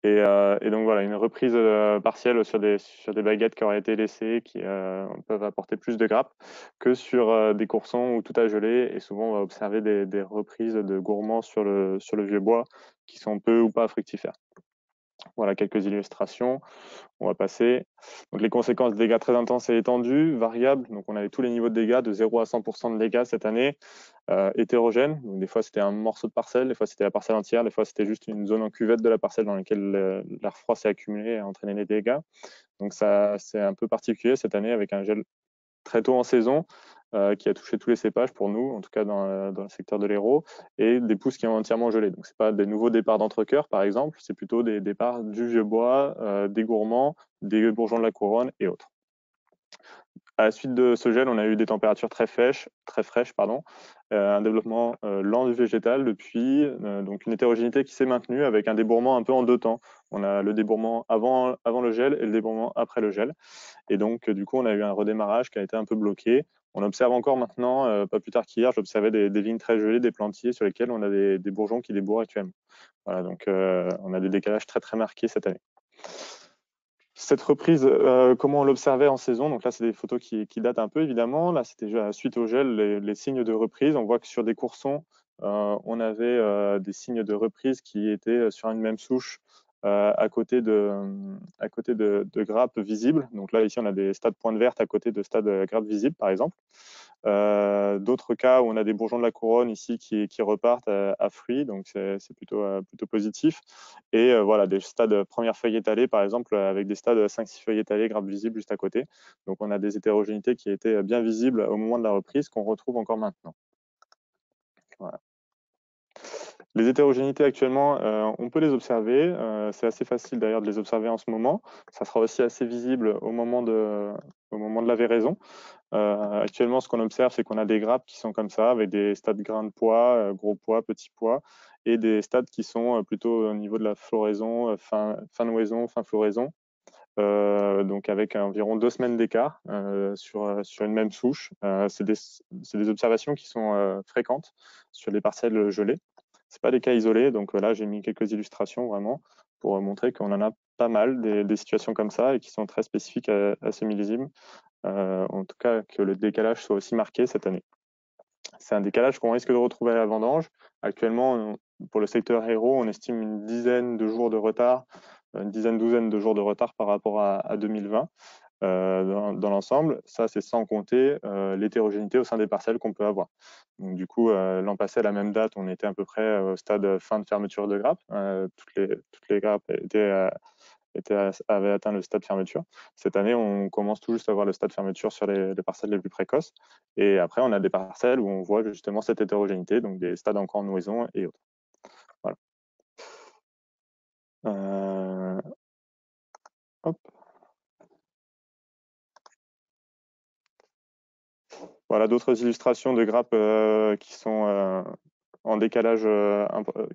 Et donc voilà, une reprise partielle sur des baguettes qui auraient été laissées, qui peuvent apporter plus de grappes que sur des coursons où tout a gelé. Et souvent, on va observer des reprises de gourmands sur le vieux bois qui sont peu ou pas fructifères. Voilà quelques illustrations. On va passer. Donc les conséquences de dégâts très intenses et étendus, variables. Donc on avait tous les niveaux de dégâts, de 0 à 100% de dégâts cette année, hétérogènes. Donc des fois c'était un morceau de parcelle, des fois c'était la parcelle entière, des fois c'était juste une zone en cuvette de la parcelle dans laquelle l'air froid s'est accumulé et a entraîné les dégâts. Donc ça c'est un peu particulier cette année avec un gel très tôt en saison, qui a touché tous les cépages pour nous, en tout cas dans le secteur de l'Hérault, et des pousses qui ont entièrement gelé. Donc, ce n'est pas des nouveaux départs d'entrecœur, par exemple, c'est plutôt des départs du vieux bois, des gourmands, des bourgeons de la couronne et autres. À la suite de ce gel, on a eu des températures très fraîches, un développement lent du végétal depuis, donc une hétérogénéité qui s'est maintenue avec un débourrement un peu en deux temps. On a le débourrement avant le gel et le débourrement après le gel. Et donc, du coup, on a eu un redémarrage qui a été un peu bloqué. On observe encore maintenant, pas plus tard qu'hier, j'observais des vignes très gelées, des plantiers sur lesquels on a des bourgeons qui débourrent actuellement. Voilà, donc on a des décalages très très marqués cette année. Cette reprise, comment on l'observait en saison? Donc là, c'est des photos qui datent un peu, évidemment. Là, c'était déjà suite au gel, les signes de reprise. On voit que sur des coursons, on avait des signes de reprise qui étaient sur une même souche à côté de grappes visibles. Donc là, ici, on a des stades pointes vertes à côté de stades grappes visibles, par exemple. D'autres cas où on a des bourgeons de la couronne ici qui repartent à fruits, donc c'est plutôt positif. Et voilà, des stades première feuille étalée, par exemple, avec des stades 5-6 feuilles étalées, grappes visibles juste à côté. Donc on a des hétérogénéités qui étaient bien visibles au moment de la reprise, qu'on retrouve encore maintenant. Voilà. Les hétérogénéités actuellement, on peut les observer. C'est assez facile d'ailleurs de les observer en ce moment. Ça sera aussi assez visible au moment de la véraison. Actuellement, ce qu'on observe, c'est qu'on a des grappes qui sont comme ça, avec des stades grains de pois, gros pois, petits pois, et des stades qui sont plutôt au niveau de la floraison, fin nouaison, fin floraison. Donc avec environ 2 semaines d'écart sur une même souche. C'est des observations qui sont fréquentes sur les parcelles gelées. C'est pas des cas isolés, donc là j'ai mis quelques illustrations vraiment pour montrer qu'on en a pas mal des situations comme ça et qui sont très spécifiques à ce millésime. En tout cas que le décalage soit aussi marqué cette année. C'est un décalage qu'on risque de retrouver à la vendange. Actuellement, pour le secteur Hérault, on estime une dizaine de jours de retard, une douzaine de jours de retard par rapport à 2020 dans l'ensemble. Ça, c'est sans compter l'hétérogénéité au sein des parcelles qu'on peut avoir. Donc, du coup, l'an passé, à la même date, on était à peu près au stade fin de fermeture de grappes. Toutes les grappes avaient atteint le stade fermeture. Cette année, on commence tout juste à voir le stade fermeture sur les parcelles les plus précoces. Et après, on a des parcelles où on voit justement cette hétérogénéité, donc des stades encore en nouaison et autres. Voilà. Hop. Voilà d'autres illustrations de grappes qui sont en décalage,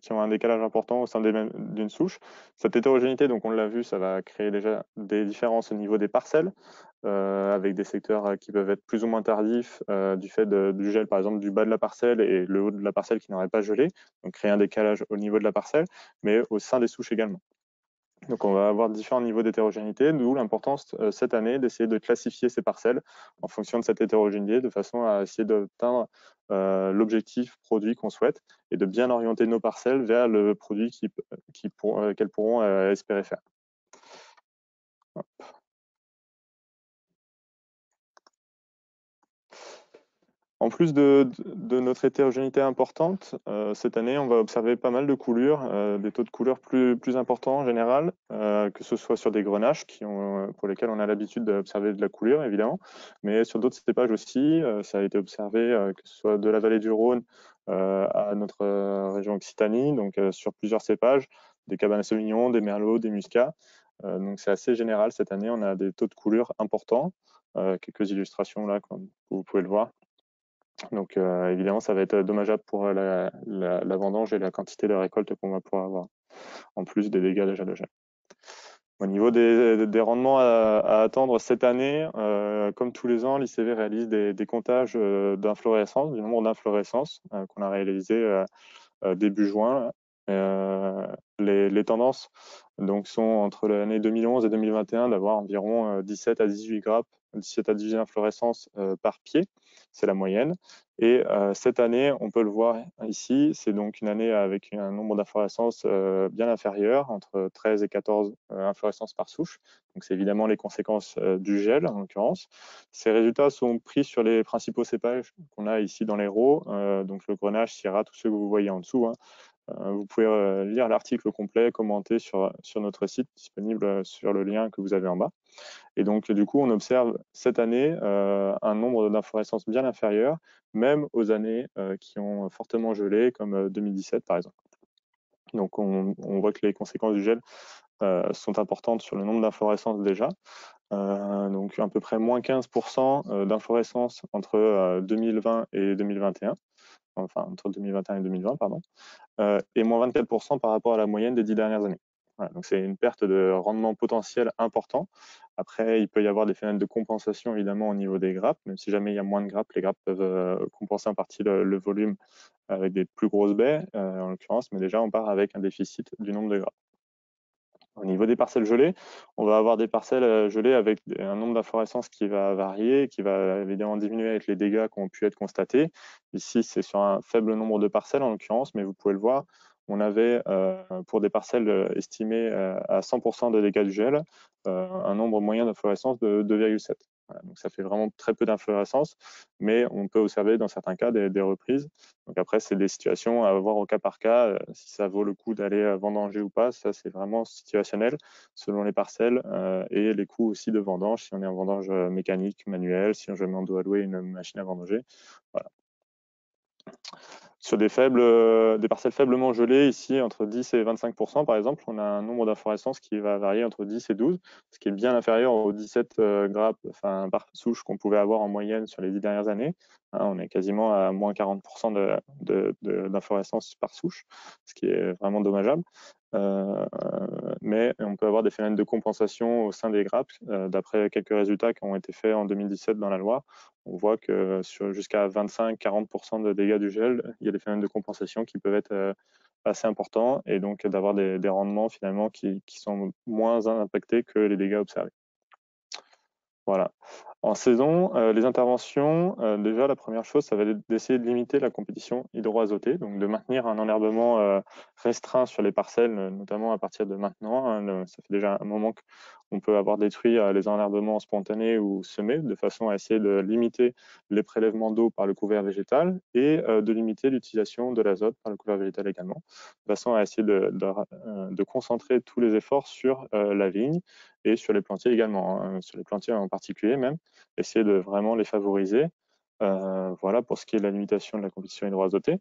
qui ont un décalage important au sein d'une souche. Cette hétérogénéité, donc on l'a vu, ça va créer déjà des différences au niveau des parcelles, avec des secteurs qui peuvent être plus ou moins tardifs du fait du gel, par exemple, du bas de la parcelle et le haut de la parcelle qui n'aurait pas gelé, donc créer un décalage au niveau de la parcelle, mais au sein des souches également. Donc on va avoir différents niveaux d'hétérogénéité, d'où l'importance cette année d'essayer de classifier ces parcelles en fonction de cette hétérogénéité, de façon à essayer d'atteindre l'objectif produit qu'on souhaite et de bien orienter nos parcelles vers le produit qu'elles pourront espérer faire. En plus de notre hétérogénéité importante, cette année, on va observer pas mal de coulures, des taux de coulure plus importants en général, que ce soit sur des grenaches pour lesquels on a l'habitude d'observer de la coulure, évidemment, mais sur d'autres cépages aussi. Ça a été observé, que ce soit de la vallée du Rhône à notre région Occitanie, donc sur plusieurs cépages, des cabernet sauvignon, des merlots, des muscats. Donc c'est assez général cette année, on a des taux de coulure importants. Quelques illustrations là, comme vous pouvez le voir. Donc évidemment, ça va être dommageable pour la vendange et la quantité de récolte qu'on va pouvoir avoir, en plus des dégâts déjà de gel. Au niveau des rendements à attendre cette année, comme tous les ans, l'ICV réalise des comptages d'inflorescence, du nombre d'inflorescences qu'on a réalisé début juin. Les tendances donc, sont entre l'année 2011 et 2021 d'avoir environ 17 à 18 grappes, 17 à 18 inflorescences par pied, c'est la moyenne. Et cette année, on peut le voir ici, c'est donc une année avec un nombre d'inflorescences bien inférieur, entre 13 et 14 inflorescences par souche. Donc c'est évidemment les conséquences du gel en l'occurrence. Ces résultats sont pris sur les principaux cépages qu'on a ici dans l'Hérault, donc le Grenache, Syrah, tous ceux que vous voyez en dessous, hein. Vous pouvez lire l'article complet, commenté sur notre site, disponible sur le lien que vous avez en bas. Et donc, du coup, on observe cette année un nombre d'inflorescences bien inférieur, même aux années qui ont fortement gelé, comme 2017 par exemple. Donc, on voit que les conséquences du gel sont importantes sur le nombre d'inflorescences déjà. Donc, à peu près moins 15% d'inflorescences entre 2020 et 2021, enfin entre 2021 et 2020, pardon. Et moins 24% par rapport à la moyenne des 10 dernières années. Voilà, donc c'est une perte de rendement potentiel important. Après, il peut y avoir des phénomènes de compensation évidemment au niveau des grappes, même si jamais il y a moins de grappes, les grappes peuvent compenser en partie le volume avec des plus grosses baies en l'occurrence, mais déjà on part avec un déficit du nombre de grappes. Au niveau des parcelles gelées, on va avoir des parcelles gelées avec un nombre d'inflorescences qui va varier, qui va évidemment diminuer avec les dégâts qui ont pu être constatés. Ici, c'est sur un faible nombre de parcelles en l'occurrence, mais vous pouvez le voir, on avait pour des parcelles estimées à 100% de dégâts du gel, un nombre moyen d'inflorescences de 2,7. Voilà, donc ça fait vraiment très peu d'inflorescences, mais on peut observer dans certains cas des reprises. Donc après, c'est des situations à voir au cas par cas, si ça vaut le coup d'aller vendanger ou pas. Ça, c'est vraiment situationnel selon les parcelles et les coûts aussi de vendange, si on est en vendange mécanique, manuelle, si jamais on doit louer une machine à vendanger. Voilà. Sur des parcelles faiblement gelées, ici entre 10 et 25% par exemple, on a un nombre d'inflorescences qui va varier entre 10 et 12, ce qui est bien inférieur aux 17 grappes par souche qu'on pouvait avoir en moyenne sur les 10 dernières années. Hein, on est quasiment à moins 40% d'inflorescences par souche, ce qui est vraiment dommageable. Mais on peut avoir des phénomènes de compensation au sein des grappes. D'après quelques résultats qui ont été faits en 2017 dans la Loire, on voit que sur jusqu'à 25-40% de dégâts du gel, il y a des phénomènes de compensation qui peuvent être assez importants et donc d'avoir des rendements finalement qui sont moins impactés que les dégâts observés. Voilà. En saison, les interventions, déjà la première chose, ça va être d'essayer de limiter la compétition hydroazotée, donc de maintenir un enherbement restreint sur les parcelles, notamment à partir de maintenant, hein. Ça fait déjà un moment qu'on peut avoir détruit les enherbements spontanés ou semés, de façon à essayer de limiter les prélèvements d'eau par le couvert végétal et de limiter l'utilisation de l'azote par le couvert végétal également, de façon à essayer de concentrer tous les efforts sur la vigne et sur les plantiers également, hein, sur les plantiers en particulier même, essayer de vraiment les favoriser. Voilà pour ce qui est de la limitation de la compétition hydroazotée.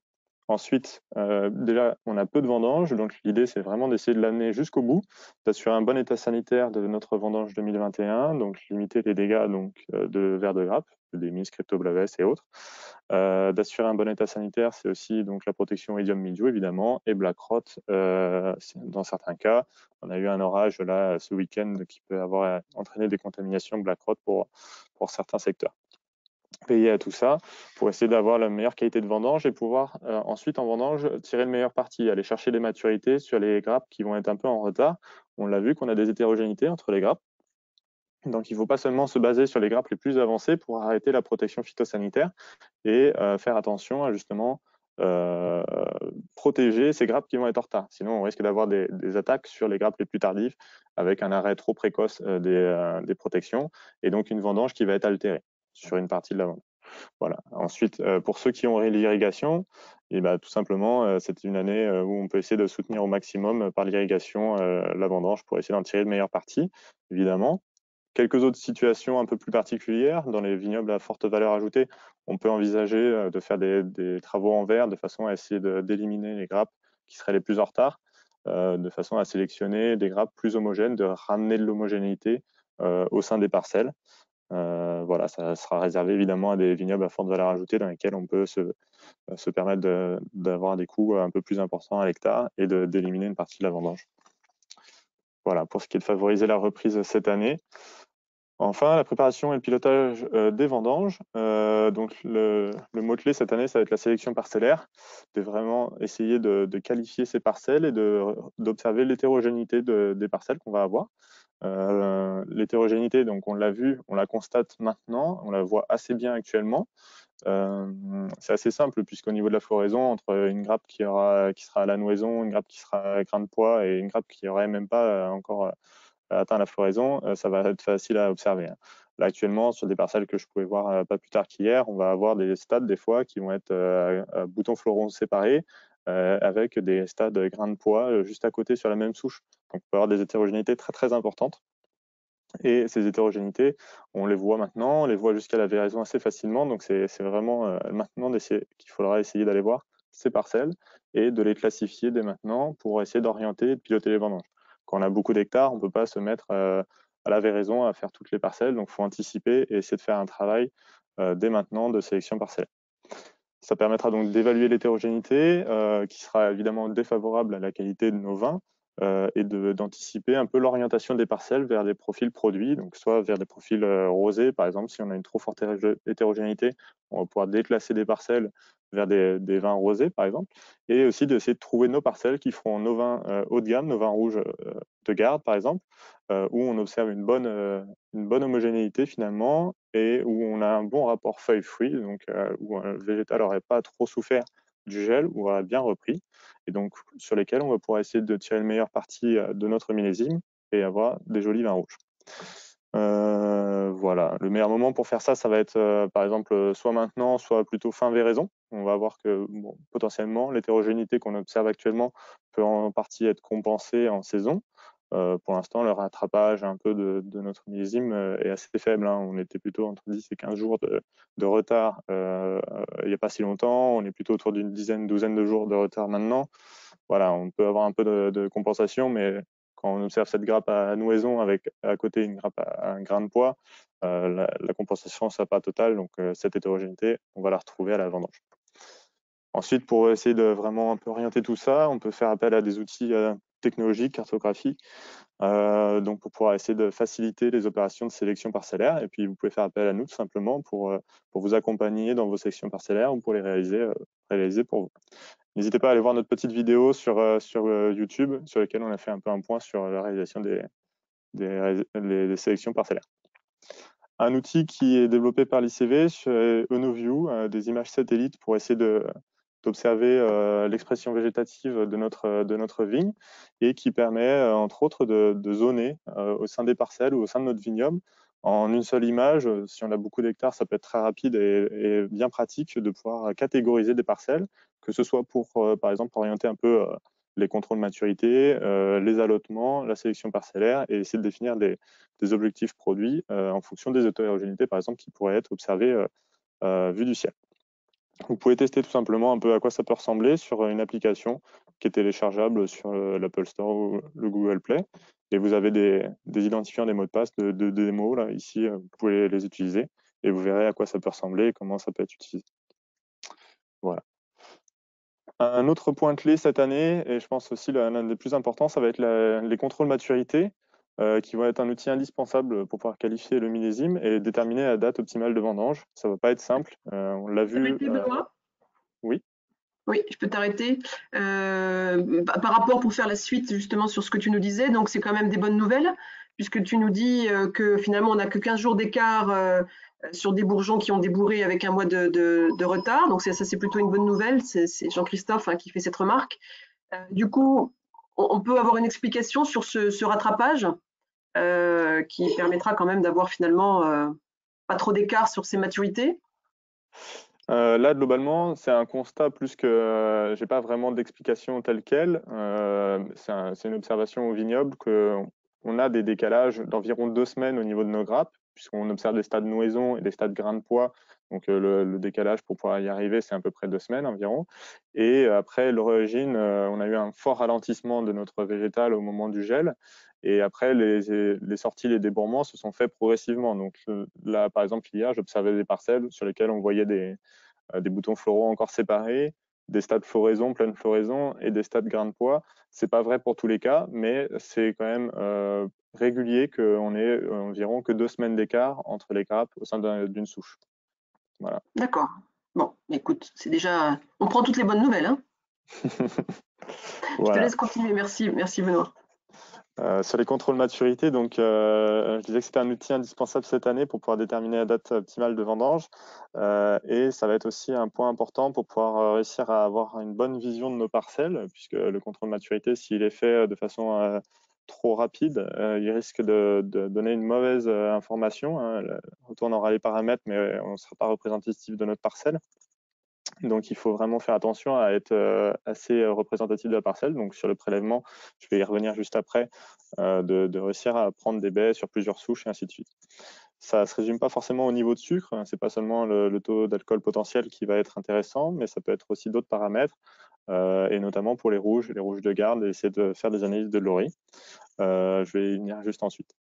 Ensuite, déjà, on a peu de vendanges, donc l'idée, c'est vraiment d'essayer de l'amener jusqu'au bout, d'assurer un bon état sanitaire de notre vendange 2021, donc limiter les dégâts de vers de grappe, des Mys, Cryptoblaves et autres. D'assurer un bon état sanitaire, c'est aussi donc la protection Idiom mildiou, évidemment, et Black Rot, dans certains cas. On a eu un orage là ce week-end qui peut avoir entraîné des contaminations Black Rot pour certains secteurs. Payer à tout ça pour essayer d'avoir la meilleure qualité de vendange et pouvoir ensuite en vendange tirer le meilleur parti, aller chercher des maturités sur les grappes qui vont être un peu en retard. On l'a vu qu'on a des hétérogénéités entre les grappes. Donc il ne faut pas seulement se baser sur les grappes les plus avancées pour arrêter la protection phytosanitaire et faire attention à justement protéger ces grappes qui vont être en retard. Sinon, on risque d'avoir des attaques sur les grappes les plus tardives avec un arrêt trop précoce des protections et donc une vendange qui va être altérée sur une partie de la vendange. Voilà. Ensuite, pour ceux qui ont l'irrigation, et bah, tout simplement, c'est une année où on peut essayer de soutenir au maximum par l'irrigation la vendange pour essayer d'en tirer le meilleur parti, évidemment. Quelques autres situations un peu plus particulières, dans les vignobles à forte valeur ajoutée, on peut envisager de faire des travaux en verre de façon à essayer d'éliminer les grappes qui seraient les plus en retard, de façon à sélectionner des grappes plus homogènes, de ramener de l'homogénéité au sein des parcelles. Voilà, ça sera réservé évidemment à des vignobles à forte valeur ajoutée dans lesquels on peut se permettre d'avoir des coûts un peu plus importants à l'hectare et d'éliminer une partie de la vendange. Voilà, pour ce qui est de favoriser la reprise cette année. Enfin, la préparation et le pilotage des vendanges. Donc, le mot-clé cette année, ça va être la sélection parcellaire, de vraiment essayer de qualifier ces parcelles et d'observer l'hétérogénéité des parcelles qu'on va avoir. L'hétérogénéité, donc on l'a vu, on la constate maintenant, on la voit assez bien actuellement. C'est assez simple puisqu'au niveau de la floraison, entre une grappe qui sera à la noison, une grappe qui sera à grain de pois et une grappe qui n'aurait même pas encore atteint la floraison, ça va être facile à observer, hein. Là, actuellement, sur des parcelles que je pouvais voir pas plus tard qu'hier, on va avoir des stades des fois qui vont être à boutons florons séparés avec des stades grains de pois juste à côté sur la même souche. Donc, on peut avoir des hétérogénéités très très importantes. Et ces hétérogénéités, on les voit maintenant, on les voit jusqu'à la véraison assez facilement. Donc, c'est vraiment maintenant qu'il faudra essayer d'aller voir ces parcelles et de les classifier dès maintenant pour essayer d'orienter et de piloter les vendanges. Quand on a beaucoup d'hectares, on ne peut pas se mettre à la véraison à faire toutes les parcelles. Donc, il faut anticiper et essayer de faire un travail dès maintenant de sélection parcellaire. Ça permettra donc d'évaluer l'hétérogénéité, qui sera évidemment défavorable à la qualité de nos vins, et d'anticiper un peu l'orientation des parcelles vers des profils produits, donc soit vers des profils rosés, par exemple, si on a une trop forte hétérogénéité, on va pouvoir déclasser des parcelles vers des vins rosés, par exemple, et aussi d'essayer de trouver nos parcelles qui feront nos vins haut de gamme, nos vins rouges de garde, par exemple, où on observe une bonne homogénéité finalement, et où on a un bon rapport feuille-fruit, donc où le végétal n'aurait pas trop souffert du gel, ou aurait bien repris, et donc sur lesquels on va pouvoir essayer de tirer le meilleur parti de notre millésime et avoir des jolis vins rouges. Voilà, le meilleur moment pour faire ça, ça va être par exemple soit maintenant, soit plutôt fin véraison. On va voir que bon, potentiellement l'hétérogénéité qu'on observe actuellement peut en partie être compensée en saison. Pour l'instant, le rattrapage un peu de notre millésime est assez faible, hein. On était plutôt entre 10 et 15 jours de retard il n'y a pas si longtemps. On est plutôt autour d'une douzaine de jours de retard maintenant. Voilà, on peut avoir un peu de compensation, mais quand on observe cette grappe à nouaison avec à côté une grappe à un grain de pois, la compensation ne sera pas totale. Donc cette hétérogénéité, on va la retrouver à la vendange. Ensuite, pour essayer de vraiment un peu orienter tout ça, on peut faire appel à des outils technologiques, cartographiques, donc pour pouvoir essayer de faciliter les opérations de sélection parcellaire. Et puis, vous pouvez faire appel à nous tout simplement pour vous accompagner dans vos sections parcellaires ou pour les réaliser pour vous. N'hésitez pas à aller voir notre petite vidéo sur YouTube sur laquelle on a fait un peu un point sur la réalisation des sélections parcellaires. Un outil qui est développé par l'ICV, c'est EnoView, des images satellites pour essayer d'observer l'expression végétative de notre vigne, et qui permet, entre autres, de zoner au sein des parcelles ou au sein de notre vignoble en une seule image. Si on a beaucoup d'hectares, ça peut être très rapide et bien pratique de pouvoir catégoriser des parcelles, que ce soit pour, par exemple, orienter un peu les contrôles de maturité, les allotements, la sélection parcellaire, et essayer de définir des objectifs produits en fonction des hétérogénéités, par exemple, qui pourraient être observées vues du ciel. Vous pouvez tester tout simplement un peu à quoi ça peut ressembler sur une application qui est téléchargeable sur l'Apple Store ou le Google Play. Et vous avez des identifiants, des mots de passe de démo là, ici, vous pouvez les utiliser et vous verrez à quoi ça peut ressembler et comment ça peut être utilisé. Voilà. Un autre point clé cette année, et je pense aussi l'un des plus importants, ça va être les contrôles maturité, qui vont être un outil indispensable pour pouvoir qualifier le millésime et déterminer la date optimale de vendange. Ça ne va pas être simple. On l'a vu. Benoît? Oui. Oui, je peux t'arrêter. Par rapport pour faire la suite justement sur ce que tu nous disais, donc c'est quand même des bonnes nouvelles, puisque tu nous dis que finalement on n'a que 15 jours d'écart sur des bourgeons qui ont débourré avec un mois de retard. Donc ça c'est plutôt une bonne nouvelle. C'est Jean-Christophe qui fait cette remarque. Du coup, on peut avoir une explication sur ce rattrapage qui permettra quand même d'avoir finalement pas trop d'écart sur ces maturités. Là, globalement, c'est un constat plus que j'ai pas vraiment d'explication telle quelle. C'est une observation au vignoble qu'on a des décalages d'environ 2 semaines au niveau de nos grappes, puisqu'on observe des stades noison et des stades grains de pois. Donc le décalage pour pouvoir y arriver, c'est à peu près 2 semaines environ. Et après l'origine, on a eu un fort ralentissement de notre végétal au moment du gel. Et après, les sorties, les débourrements se sont faits progressivement. Donc là, par exemple, hier, j'observais des parcelles sur lesquelles on voyait des boutons floraux encore séparés, des stades floraison, pleine floraison et des stades grains de pois. C'est pas vrai pour tous les cas, mais c'est quand même régulier qu'on ait environ que 2 semaines d'écart entre les grappes au sein d'une souche. Voilà. D'accord. Bon, écoute, c'est déjà. On prend toutes les bonnes nouvelles, hein. Je te Voilà. laisse continuer. Merci, merci Benoît. Sur les contrôles maturité, donc je disais que c'était un outil indispensable cette année pour pouvoir déterminer la date optimale de vendange, et ça va être aussi un point important pour pouvoir réussir à avoir une bonne vision de nos parcelles, puisque le contrôle maturité, s'il est fait de façon trop rapide, il risque de donner une mauvaise information, hein. On aura les paramètres, mais on ne sera pas représentatif de notre parcelle. Donc, il faut vraiment faire attention à être assez représentatif de la parcelle. Donc, sur le prélèvement, je vais y revenir juste après, de réussir à prendre des baies sur plusieurs souches et ainsi de suite. Ça ne se résume pas forcément au niveau de sucre, hein. C'est pas seulement le taux d'alcool potentiel qui va être intéressant, mais ça peut être aussi d'autres paramètres, et notamment pour les rouges de garde, et essayer de faire des analyses de Lori. Je vais y venir juste ensuite.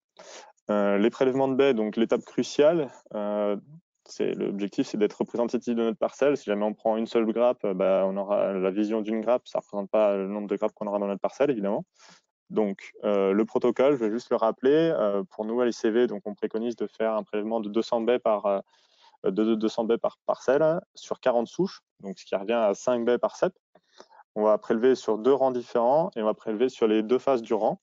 Les prélèvements de baies, donc l'étape cruciale, l'objectif, c'est d'être représentatif de notre parcelle. Si jamais on prend une seule grappe, on aura la vision d'une grappe. Ça ne représente pas le nombre de grappes qu'on aura dans notre parcelle, évidemment. Donc, le protocole, je vais juste le rappeler. Pour nous, à l'ICV, donc, on préconise de faire un prélèvement de 200 baies par parcelle sur 40 souches, donc ce qui revient à 5 baies par cep. On va prélever sur 2 rangs différents et on va prélever sur les 2 faces du rang,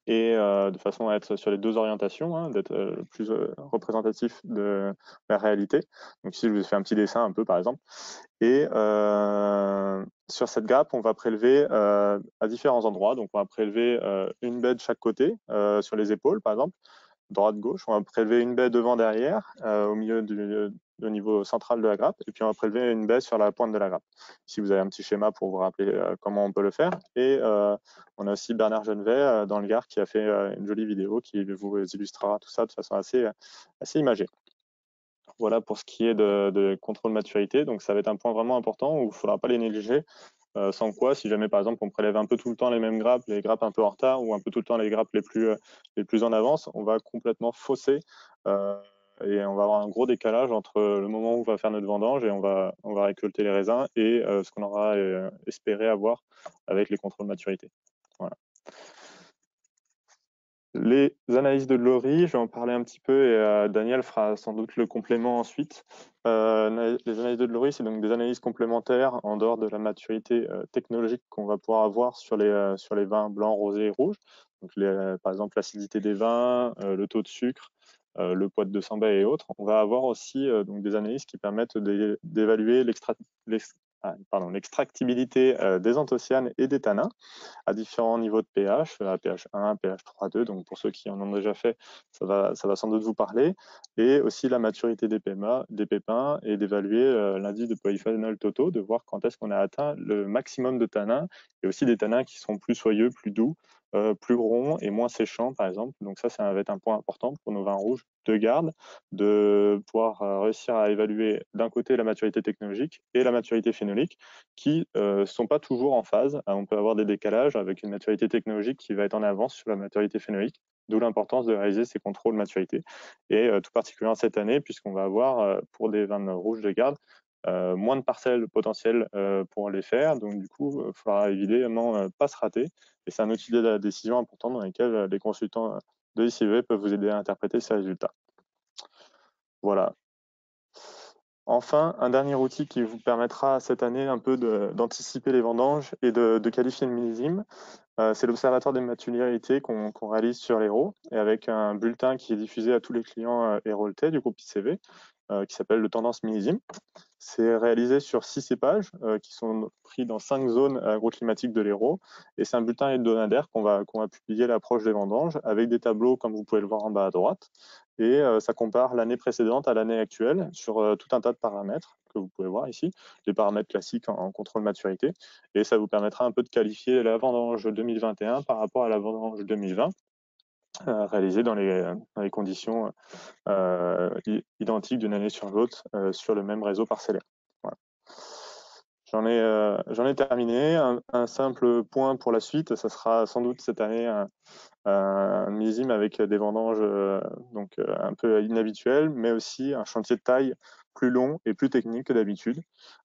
et de façon à être sur les 2 orientations, hein, d'être le plus représentatif de la réalité. Donc ici, je vous ai fait un petit dessin un peu, par exemple. Et sur cette grappe, on va prélever à différents endroits. Donc on va prélever une baie de chaque côté, sur les épaules, par exemple, droite-gauche. On va prélever une baie devant-derrière, au niveau central de la grappe, et puis on va prélever une baie sur la pointe de la grappe. Ici, vous avez un petit schéma pour vous rappeler comment on peut le faire. Et on a aussi Bernard Genevet dans le Gard qui a fait une jolie vidéo qui vous illustrera tout ça de façon assez imagée. Voilà pour ce qui est de contrôle maturité. Donc ça va être un point vraiment important où il ne faudra pas les négliger. Sans quoi, si jamais par exemple on prélève un peu tout le temps les mêmes grappes, les grappes un peu en retard, ou un peu tout le temps les grappes les plus en avance, on va complètement fausser, et on va avoir un gros décalage entre le moment où on va faire notre vendange et on va récolter les raisins, et ce qu'on aura espéré avoir avec les contrôles maturité. Voilà. Les analyses de Lori, je vais en parler un petit peu, et Daniel fera sans doute le complément ensuite. Les analyses de Lori, c'est donc des analyses complémentaires en dehors de la maturité technologique qu'on va pouvoir avoir sur les vins blancs, rosés et rouges. Donc par exemple, l'acidité des vins, le taux de sucre, le poids de 200 baies et autres. On va avoir aussi donc des analyses qui permettent d'évaluer l'extractibilité des anthocyanes et des tanins à différents niveaux de pH, à pH 1, pH 3, 2. Donc pour ceux qui en ont déjà fait, ça va sans doute vous parler. Et aussi la maturité des pépins, et d'évaluer l'indice de polyphénol totaux, de voir quand est-ce qu'on a atteint le maximum de tanins, et aussi des tanins qui sont plus soyeux, plus doux, plus ronds et moins séchants, par exemple. Donc ça va être un point important pour nos vins rouges de garde, de pouvoir réussir à évaluer d'un côté la maturité technologique et la maturité phénolique, qui ne sont pas toujours en phase. On peut avoir des décalages avec une maturité technologique qui va être en avance sur la maturité phénolique, d'où l'importance de réaliser ces contrôles maturité. Et tout particulièrement cette année, puisqu'on va avoir, pour des vins rouges de garde, moins de parcelles potentielles pour les faire. Donc du coup, il faudra évidemment pas se rater. Et c'est un outil de la décision important dans lequel les consultants de l'ICV peuvent vous aider à interpréter ces résultats. Voilà. Enfin, un dernier outil qui vous permettra cette année un peu d'anticiper les vendanges et de qualifier le millésime, c'est l'observatoire des maturités qu'on réalise sur l'Hérault, et avec un bulletin qui est diffusé à tous les clients héroltais du groupe ICV, qui s'appelle le Tendance Millésime. C'est réalisé sur 6 cépages qui sont pris dans 5 zones agroclimatiques de l'Hérault, et c'est un bulletin hebdomadaire qu'on va publier à l'approche des vendanges, avec des tableaux comme vous pouvez le voir en bas à droite, et ça compare l'année précédente à l'année actuelle sur tout un tas de paramètres que vous pouvez voir ici, les paramètres classiques en contrôle maturité, et ça vous permettra un peu de qualifier la vendange 2021 par rapport à la vendange 2020, réalisée dans les conditions identiques d'une année sur l'autre sur le même réseau parcellaire. Voilà. J'en ai terminé. Un simple point pour la suite, ça sera sans doute cette année un millésime avec des vendanges un peu inhabituelles, mais aussi un chantier de taille plus long et plus technique que d'habitude.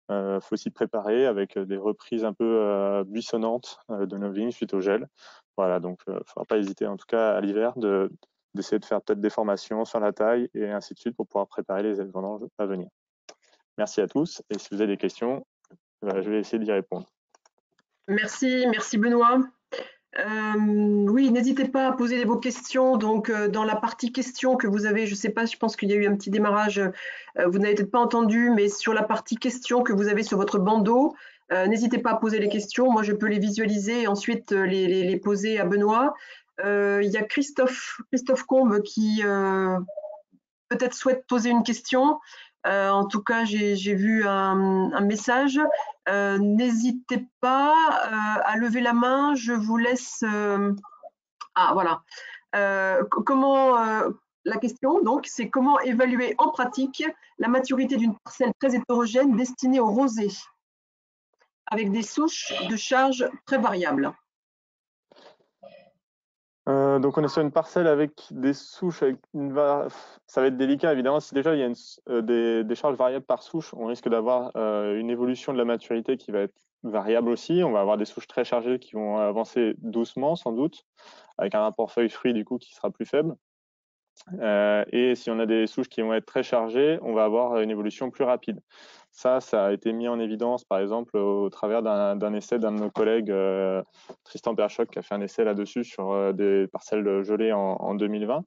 Faut s'y préparer avec des reprises un peu buissonnantes de nos vignes suite au gel. Voilà, donc il ne faudra pas hésiter en tout cas à l'hiver d'essayer de faire peut-être des formations sur la taille et ainsi de suite pour pouvoir préparer les vendanges à venir. Merci à tous et si vous avez des questions, je vais essayer d'y répondre. Merci, merci Benoît. Oui, n'hésitez pas à poser vos questions. Donc, dans la partie questions que vous avez, je ne sais pas, je pense qu'il y a eu un petit démarrage, vous n'avez peut-être pas entendu, mais sur la partie questions que vous avez sur votre bandeau, n'hésitez pas à poser les questions. Moi, je peux les visualiser et ensuite les poser à Benoît. Il y a Christophe Combe qui peut-être souhaite poser une question. En tout cas, j'ai vu un message. N'hésitez pas à lever la main. Je vous laisse. Ah, voilà. La question, donc, c'est comment évaluer en pratique la maturité d'une parcelle très hétérogène destinée au rosé, avec des souches de charge très variables. Donc on est sur une parcelle avec des souches, ça va être délicat évidemment. Si déjà il y a des charges variables par souche, on risque d'avoir une évolution de la maturité qui va être variable aussi. On va avoir des souches très chargées qui vont avancer doucement sans doute, avec un rapport feuille-fruit du coup qui sera plus faible. Et si on a des souches qui vont être très chargées, on va avoir une évolution plus rapide. Ça a été mis en évidence, par exemple, au travers d'un essai d'un de nos collègues, Tristan Perchoc, qui a fait un essai là-dessus sur des parcelles gelées en 2020,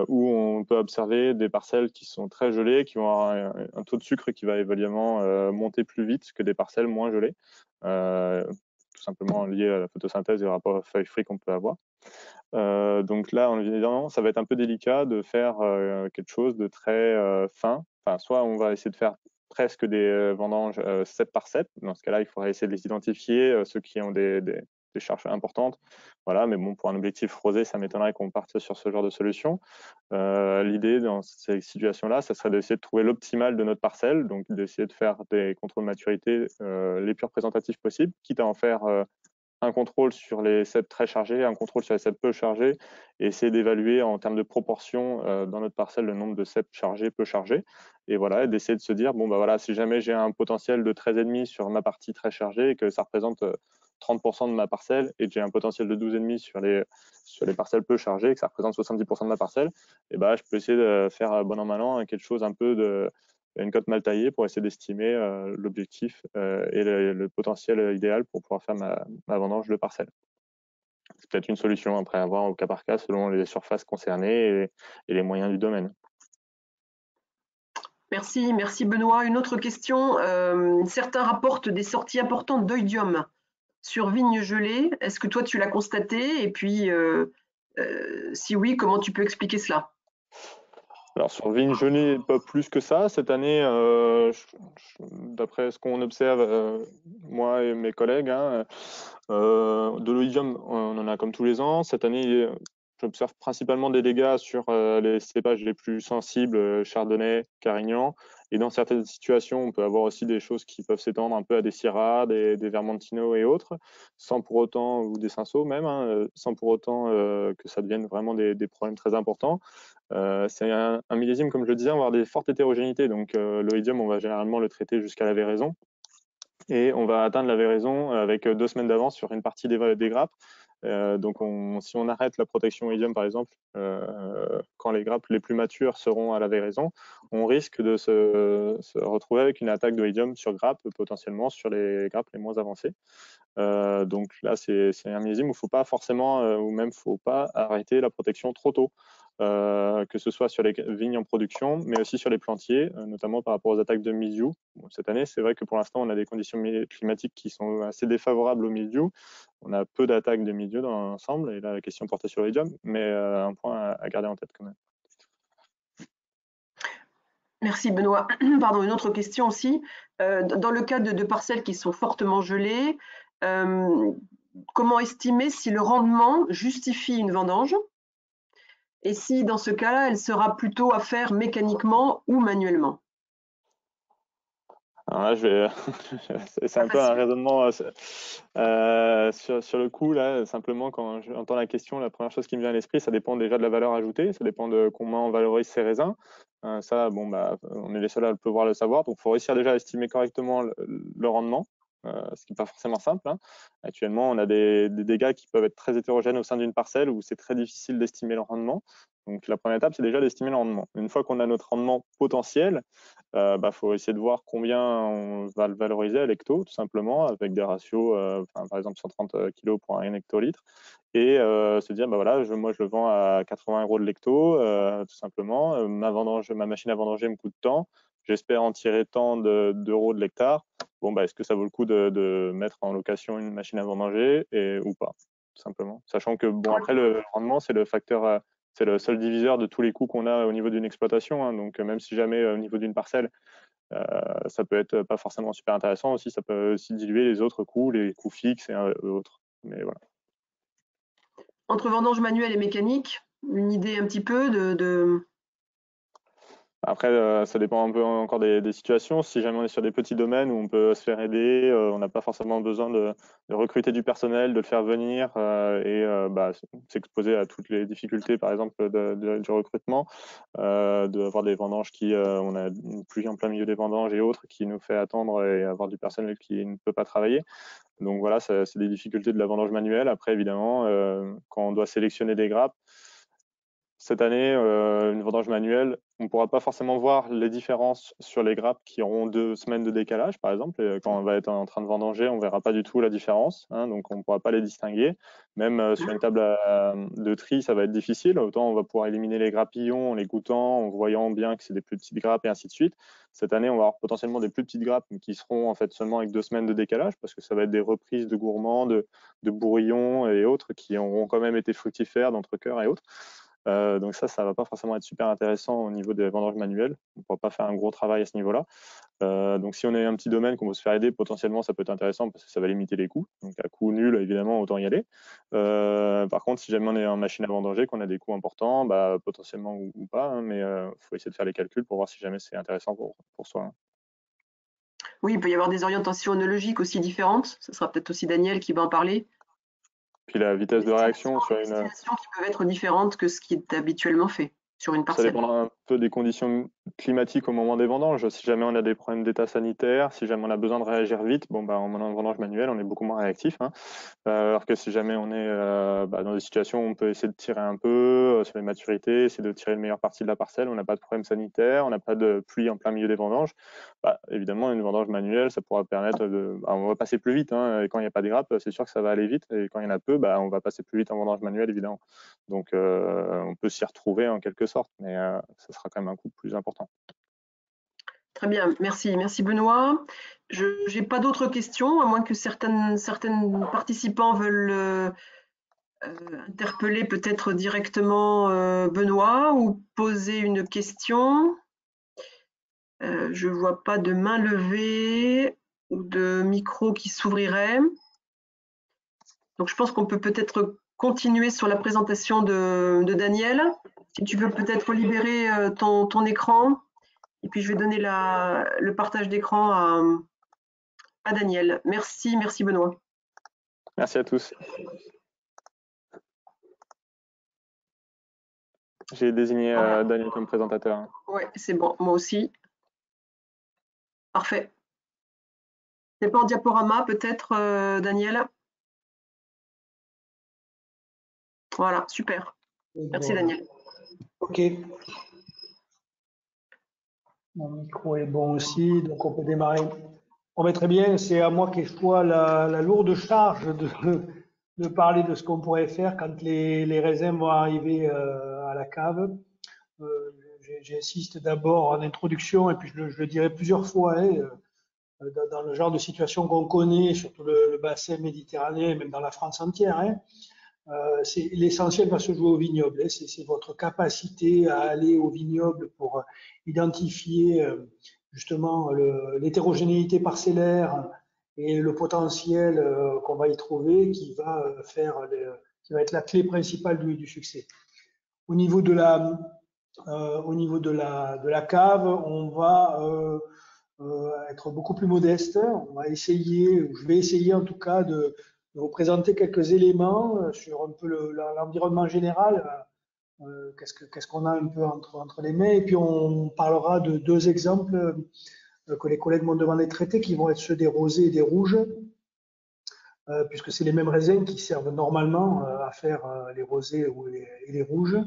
où on peut observer des parcelles qui sont très gelées, qui vont avoir un taux de sucre qui va évidemment monter plus vite que des parcelles moins gelées, tout simplement lié à la photosynthèse et au rapport feuille-fruit qu'on peut avoir. Donc là, évidemment, ça va être un peu délicat de faire quelque chose de très fin. Enfin, soit on va essayer de faire presque des vendanges 7 par 7. Dans ce cas-là, il faudrait essayer de les identifier, ceux qui ont des charges importantes. Voilà, mais bon, pour un objectif rosé, ça m'étonnerait qu'on parte sur ce genre de solution. L'idée dans ces situations-là, ça serait d'essayer de trouver l'optimal de notre parcelle, donc d'essayer de faire des contrôles de maturité les plus représentatifs possibles, quitte à en faire un contrôle sur les cèpes très chargés, un contrôle sur les cèpes peu chargés, et essayer d'évaluer en termes de proportion dans notre parcelle le nombre de cèpes chargés, peu chargés, et voilà, d'essayer de se dire, bon, bah voilà, si jamais j'ai un potentiel de 13,5 sur ma partie très chargée, et que ça représente 30% de ma parcelle, et que j'ai un potentiel de 12,5 sur les parcelles peu chargées, et que ça représente 70% de ma parcelle, et bah, je peux essayer de faire bon an mal an quelque chose un peu de une cote mal taillée pour essayer d'estimer l'objectif et le potentiel idéal pour pouvoir faire ma vendange de parcelle. C'est peut-être une solution après à voir au cas par cas selon les surfaces concernées et les moyens du domaine. Merci, merci Benoît. Une autre question. Certains rapportent des sorties importantes d'oïdium sur vigne gelée. Est-ce que toi tu l'as constaté? Et puis, si oui, comment tu peux expliquer cela? Alors sur vigne gelée, pas plus que ça. Cette année, d'après ce qu'on observe, moi et mes collègues, de l'oïdium, on en a comme tous les ans. Cette année, j'observe principalement des dégâts sur les cépages les plus sensibles, Chardonnay, Carignan. Et dans certaines situations, on peut avoir aussi des choses qui peuvent s'étendre un peu à des Syrah, des Vermentino et autres, sans pour autant, ou des Cinsault même, sans pour autant que ça devienne vraiment des problèmes très importants. C'est un millésime, comme je le disais, on va avoir des fortes hétérogénéités. Donc l'oïdium, on va généralement le traiter jusqu'à la véraison. Et on va atteindre la véraison avec 2 semaines d'avance sur une partie des grappes. Donc si on arrête la protection oïdium, par exemple, quand les grappes les plus matures seront à la véraison, on risque de se retrouver avec une attaque d'oïdium sur grappe, potentiellement sur les grappes les moins avancées. Donc là, c'est un millésime où il ne faut pas forcément, ou même faut pas arrêter la protection trop tôt. Que ce soit sur les vignes en production, mais aussi sur les plantiers, notamment par rapport aux attaques de mildiou. Bon, cette année, c'est vrai que pour l'instant, on a des conditions climatiques qui sont assez défavorables au mildiou. On a peu d'attaques de mildiou dans l'ensemble, et là, la question portait sur l'oïdium, mais un point à garder en tête quand même. Merci Benoît. Pardon, une autre question aussi. Dans le cas de parcelles qui sont fortement gelées, comment estimer si le rendement justifie une vendange? Et si dans ce cas-là, elle sera plutôt à faire mécaniquement ou manuellement? Alors là, c'est Pas un peu un facile. raisonnement sur le coup, là, simplement, quand j'entends la question, la première chose qui me vient à l'esprit, ça dépend déjà de la valeur ajoutée, ça dépend de comment on valorise ces raisins. Ça, bon, bah, on est les seuls à pouvoir le savoir, donc il faut réussir déjà à estimer correctement le rendement, ce qui n'est pas forcément simple, hein. Actuellement, on a des dégâts qui peuvent être très hétérogènes au sein d'une parcelle où c'est très difficile d'estimer le rendement. Donc la première étape, c'est déjà d'estimer le rendement. Une fois qu'on a notre rendement potentiel, faut essayer de voir combien on va le valoriser à l'hecto, tout simplement, avec des ratios, par exemple 130 kg pour 1 hectolitre, et se dire, bah voilà, moi je le vends à 80 € de l'hecto, tout simplement. Ma machine à vendanger me coûte tant, j'espère en tirer tant d'euros de l'hectare. Bon, bah, est-ce que ça vaut le coup de mettre en location une machine à vendanger ou pas, tout simplement. Sachant que, bon, après, le rendement, c'est le facteur. C'est le seul diviseur de tous les coûts qu'on a au niveau d'une exploitation, hein. Donc, même si jamais au niveau d'une parcelle, ça peut être pas forcément super intéressant aussi, ça peut aussi diluer les autres coûts, les coûts fixes et autres. Mais voilà. Entre vendange manuelle et mécanique, une idée un petit peu de... Après, ça dépend un peu encore des situations. Si jamais on est sur des petits domaines où on peut se faire aider, on n'a pas forcément besoin de recruter du personnel, de le faire venir s'exposer à toutes les difficultés, par exemple, du recrutement, d'avoir des vendanges on a une pluie en plein milieu des vendanges et autres qui nous fait attendre et avoir du personnel qui ne peut pas travailler. Donc voilà, c'est des difficultés de la vendange manuelle. Après, évidemment, quand on doit sélectionner des grappes, cette année, une vendange manuelle, on ne pourra pas forcément voir les différences sur les grappes qui auront 2 semaines de décalage, par exemple. Et quand on va être en train de vendanger, on ne verra pas du tout la différence, hein, donc on ne pourra pas les distinguer. Même sur une table de tri, ça va être difficile. Autant on va pouvoir éliminer les grappillons en les goûtant, en voyant bien que c'est des plus petites grappes et ainsi de suite. Cette année, on va avoir potentiellement des plus petites grappes, mais qui seront en fait seulement avec 2 semaines de décalage, parce que ça va être des reprises de gourmands, de bourrillons et autres qui auront quand même été fructifères, d'entrecœurs et autres. Donc ça va pas forcément être super intéressant au niveau des vendanges manuelles. On ne pourra pas faire un gros travail à ce niveau-là. Donc si on est un petit domaine qu'on veut se faire aider, potentiellement ça peut être intéressant parce que ça va limiter les coûts. Donc à coût nul, évidemment, autant y aller. Par contre, si jamais on est en machine à vendanger, qu'on a des coûts importants, potentiellement ou pas, hein, mais faut essayer de faire les calculs pour voir si jamais c'est intéressant pour soi, hein. Oui, il peut y avoir des orientations œnologiques aussi différentes. Ce sera peut-être aussi Daniel qui va en parler. Puis la vitesse de réaction sur Des une, destinations qui peuvent être différentes que ce qui est habituellement fait sur une Ça parcelle. dépendra un peu des conditions climatiques au moment des vendanges. Si jamais on a des problèmes d'état sanitaire, si jamais on a besoin de réagir vite, bon, en vendange manuelle, on est beaucoup moins réactif, hein. Alors que si jamais on est dans des situations où on peut essayer de tirer un peu sur les maturités, essayer de tirer le meilleur parti de la parcelle, on n'a pas de problème sanitaire, on n'a pas de pluie en plein milieu des vendanges, évidemment, une vendange manuelle, ça pourra permettre on va passer plus vite, hein. Et quand il n'y a pas de grappes, c'est sûr que ça va aller vite. Et quand il y en a peu, on va passer plus vite en vendange manuelle, évidemment. Donc, on peut s'y retrouver en quelque sorte, mais ça sera quand même un coût plus important. Très bien, merci. Merci Benoît. Je n'ai pas d'autres questions, à moins que certaines participants veulent interpeller peut-être directement Benoît ou poser une question. Je ne vois pas de main levée ou de micro qui s'ouvrirait. Donc je pense qu'on peut peut-être continuer sur la présentation de Daniel. Si tu veux peut-être libérer ton écran. Et puis je vais donner le partage d'écran à Daniel. Merci, merci Benoît. Merci à tous. J'ai désigné Daniel comme présentateur. Ouais, c'est bon, moi aussi. Parfait. C'est pas en diaporama peut-être, Daniel? Voilà, super. Merci Bon, Daniel. ok, mon micro est bon aussi, donc on peut démarrer. Bon, très bien, c'est à moi qu'échoit la lourde charge de parler de ce qu'on pourrait faire quand les raisins vont arriver à la cave. J'insiste d'abord en introduction, et puis je le dirai plusieurs fois, hein, dans le genre de situation qu'on connaît, surtout le bassin méditerranéen, même dans la France entière, hein. L'essentiel va se jouer au vignoble, hein. C'est votre capacité à aller au vignoble pour identifier justement l'hétérogénéité parcellaire et le potentiel qu'on va y trouver qui va être la clé principale du succès. Au niveau de la cave, on va être beaucoup plus modeste. On va essayer, ou je vais essayer en tout cas, de vous présenter quelques éléments sur un peu l'environnement général. Qu'est-ce qu'on a un peu entre les mains. Et puis on parlera de deux exemples que les collègues m'ont demandé de traiter, qui vont être ceux des rosés et des rouges, puisque c'est les mêmes raisins qui servent normalement à faire les rosés et les rouges.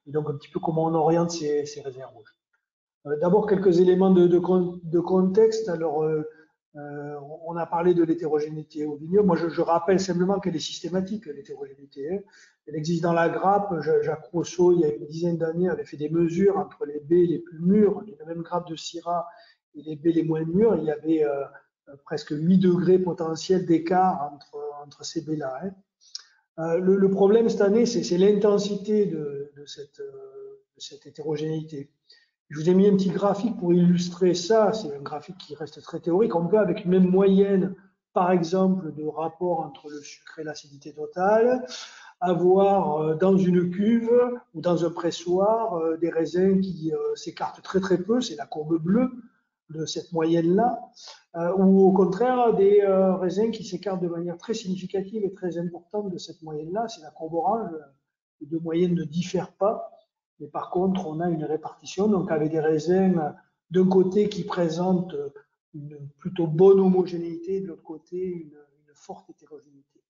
Et donc un petit peu comment on oriente ces raisins rouges. D'abord, quelques éléments de contexte. Alors, on a parlé de l'hétérogénéité au vignoble. Moi, je rappelle simplement qu'elle est systématique, l'hétérogénéité. Elle existe dans la grappe. Jacques Rousseau, il y a une dizaine d'années, avait fait des mesures entre les baies les plus mûres d'une même grappe de Syrah et les baies les moins mûres. Il y avait presque 8 degrés potentiels d'écart entre ces baies-là. Le problème cette année, c'est l'intensité de cette hétérogénéité. Je vous ai mis un petit graphique pour illustrer ça. C'est un graphique qui reste très théorique. On peut, avec une même moyenne, par exemple, de rapport entre le sucre et l'acidité totale, avoir dans une cuve ou dans un pressoir des raisins qui s'écartent très très peu. C'est la courbe bleue de cette moyenne-là. Ou au contraire, des raisins qui s'écartent de manière très significative et très importante de cette moyenne-là. C'est la courbe orange. Les deux moyennes ne diffèrent pas. Mais par contre, on a une répartition, donc avec des raisins d'un côté qui présentent une plutôt bonne homogénéité, de l'autre côté une forte hétérogénéité.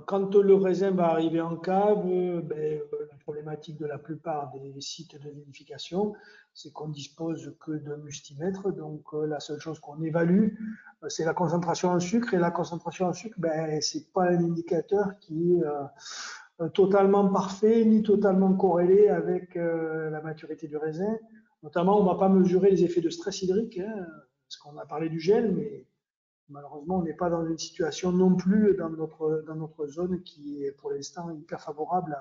Quand le raisin va arriver en cave, la problématique de la plupart des sites de vinification, c'est qu'on dispose que d'un mustimètre, donc la seule chose qu'on évalue, c'est la concentration en sucre, et la concentration en sucre, c'est pas un indicateur qui est totalement parfait ni totalement corrélé avec la maturité du raisin. Notamment, on ne va pas mesurer les effets de stress hydrique, parce qu'on a parlé du gel, mais malheureusement, on n'est pas dans une situation non plus dans notre zone qui est pour l'instant hyper favorable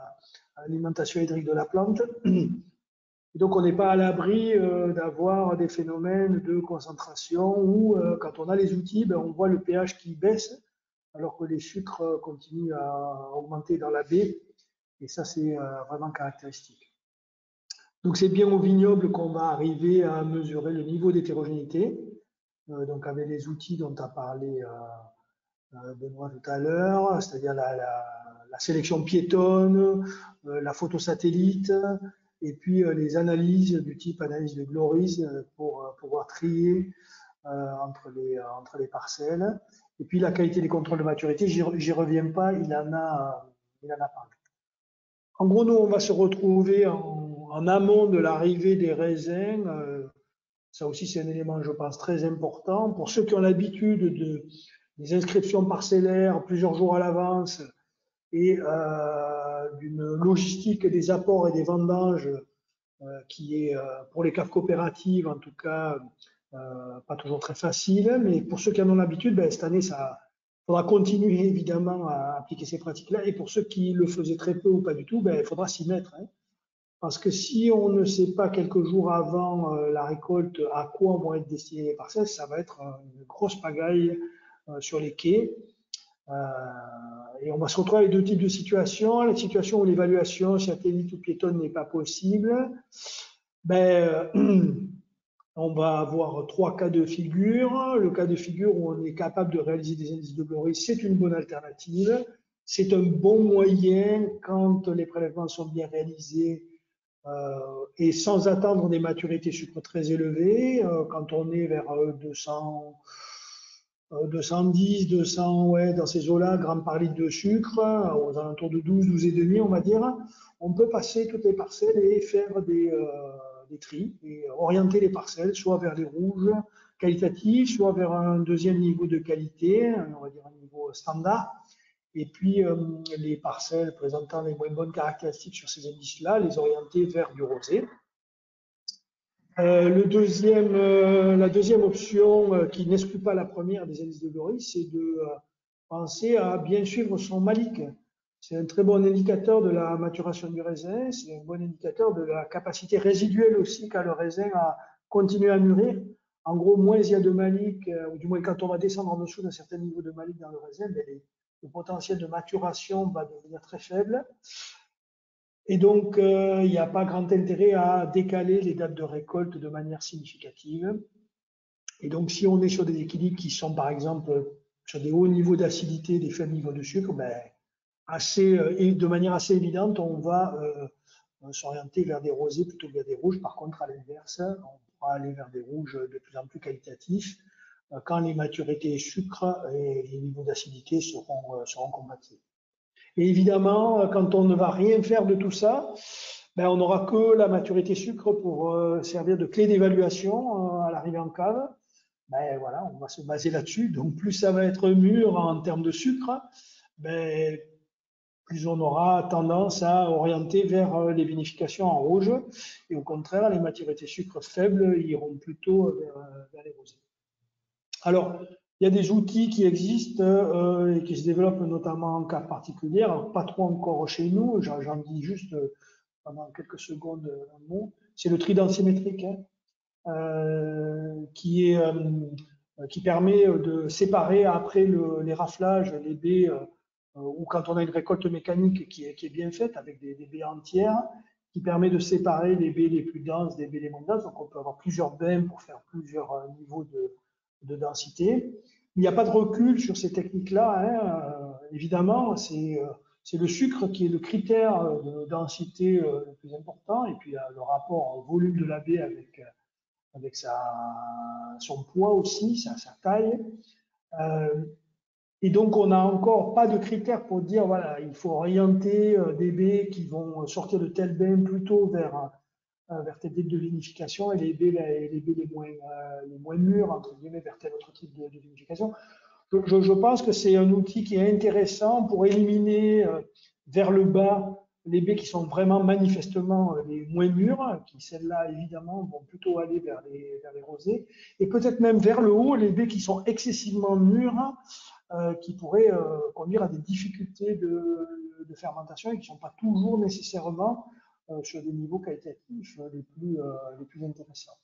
à l'alimentation hydrique de la plante. Et donc, on n'est pas à l'abri d'avoir des phénomènes de concentration où, quand on a les outils, on voit le pH qui baisse, alors que les sucres continuent à augmenter dans la baie. Et ça, c'est vraiment caractéristique. Donc, c'est bien au vignoble qu'on va arriver à mesurer le niveau d'hétérogénéité. Donc, avec les outils dont a parlé Benoît tout à l'heure, c'est-à-dire la sélection piétonne, la photo satellite, et puis les analyses du type analyse de Gloris pour pouvoir trier entre les parcelles. Et puis la qualité des contrôles de maturité, j'y reviens pas, il en a parlé. En gros, nous, on va se retrouver en amont de l'arrivée des raisins. Ça aussi, c'est un élément, je pense, très important. Pour ceux qui ont l'habitude des inscriptions parcellaires plusieurs jours à l'avance et d'une logistique des apports et des vendanges qui est, pour les caves coopératives, en tout cas, pas toujours très facile. Mais pour ceux qui en ont l'habitude, cette année, ça faudra continuer évidemment à appliquer ces pratiques-là. Et pour ceux qui le faisaient très peu ou pas du tout, il faudra s'y mettre. Parce que si on ne sait pas quelques jours avant la récolte à quoi vont être destinées les parcelles, ça va être une grosse pagaille sur les quais. Et on va se retrouver avec deux types de situations. La situation où l'évaluation satellite ou piétonne n'est pas possible. On va avoir trois cas de figure. Le cas de figure où on est capable de réaliser des indices de Gloris, c'est une bonne alternative. C'est un bon moyen quand les prélèvements sont bien réalisés et sans attendre des maturités sucre très élevées. Quand on est vers 210, 200, dans ces eaux-là, grammes par litre de sucre, aux alentours de 12, 12,5, on va dire, on peut passer toutes les parcelles et faire des tris et orienter les parcelles soit vers les rouges qualitatifs, soit vers un deuxième niveau de qualité, on va dire un niveau standard. Et puis les parcelles présentant les moins bonnes caractéristiques sur ces indices-là, les orienter vers du rosé. La deuxième option qui n'exclut pas la première des indices de Gloris, c'est de penser à bien suivre son malic. C'est un très bon indicateur de la maturation du raisin, c'est un bon indicateur de la capacité résiduelle aussi qu'a le raisin à continuer à mûrir. En gros, moins il y a de malic, ou du moins quand on va descendre en dessous d'un certain niveau de malic dans le raisin, le potentiel de maturation va devenir très faible. Et donc, il n'y a pas grand intérêt à décaler les dates de récolte de manière significative. Et donc, si on est sur des équilibres qui sont, par exemple, sur des hauts niveaux d'acidité, des faibles niveaux de sucre, ben, et de manière assez évidente, on va s'orienter vers des rosés plutôt que vers des rouges. Par contre, à l'inverse, on pourra aller vers des rouges de plus en plus qualitatifs quand les maturités sucre et les niveaux d'acidité seront compatibles. Et évidemment, quand on ne va rien faire de tout ça, ben, on n'aura que la maturité sucre pour servir de clé d'évaluation à l'arrivée en cave. Ben, voilà, on va se baser là-dessus. Donc, plus ça va être mûr en termes de sucre, ben, plus on aura tendance à orienter vers les vinifications en rouge. Et au contraire, les maturités sucre faibles iront plutôt vers les rosés. Alors, il y a des outils qui existent et qui se développent notamment en cas particulier. Alors, pas trop encore chez nous, j'en dis juste pendant quelques secondes un mot. C'est le tri densimétrique qui permet de séparer après les raflages, les baies, ou quand on a une récolte mécanique qui est bien faite avec des baies entières, qui permet de séparer les baies les plus denses des baies les moins denses. Donc on peut avoir plusieurs bains pour faire plusieurs niveaux de densité. Il n'y a pas de recul sur ces techniques-là. Évidemment, c'est le sucre qui est le critère de densité le plus important, et puis le rapport au volume de la baie avec son poids aussi, sa taille. Et donc, on n'a encore pas de critères pour dire, voilà, il faut orienter des baies qui vont sortir de tel bain plutôt vers tel type de vinification et les baies les moins mûres, entre guillemets, vers tel autre type de vinification. Je pense que c'est un outil qui est intéressant pour éliminer vers le bas les baies qui sont vraiment manifestement les moins mûres, qui celles-là évidemment vont plutôt aller vers les rosés, et peut-être même vers le haut les baies qui sont excessivement mûres, qui pourraient conduire à des difficultés de fermentation et qui ne sont pas toujours nécessairement sur des niveaux qualitatifs les plus intéressants.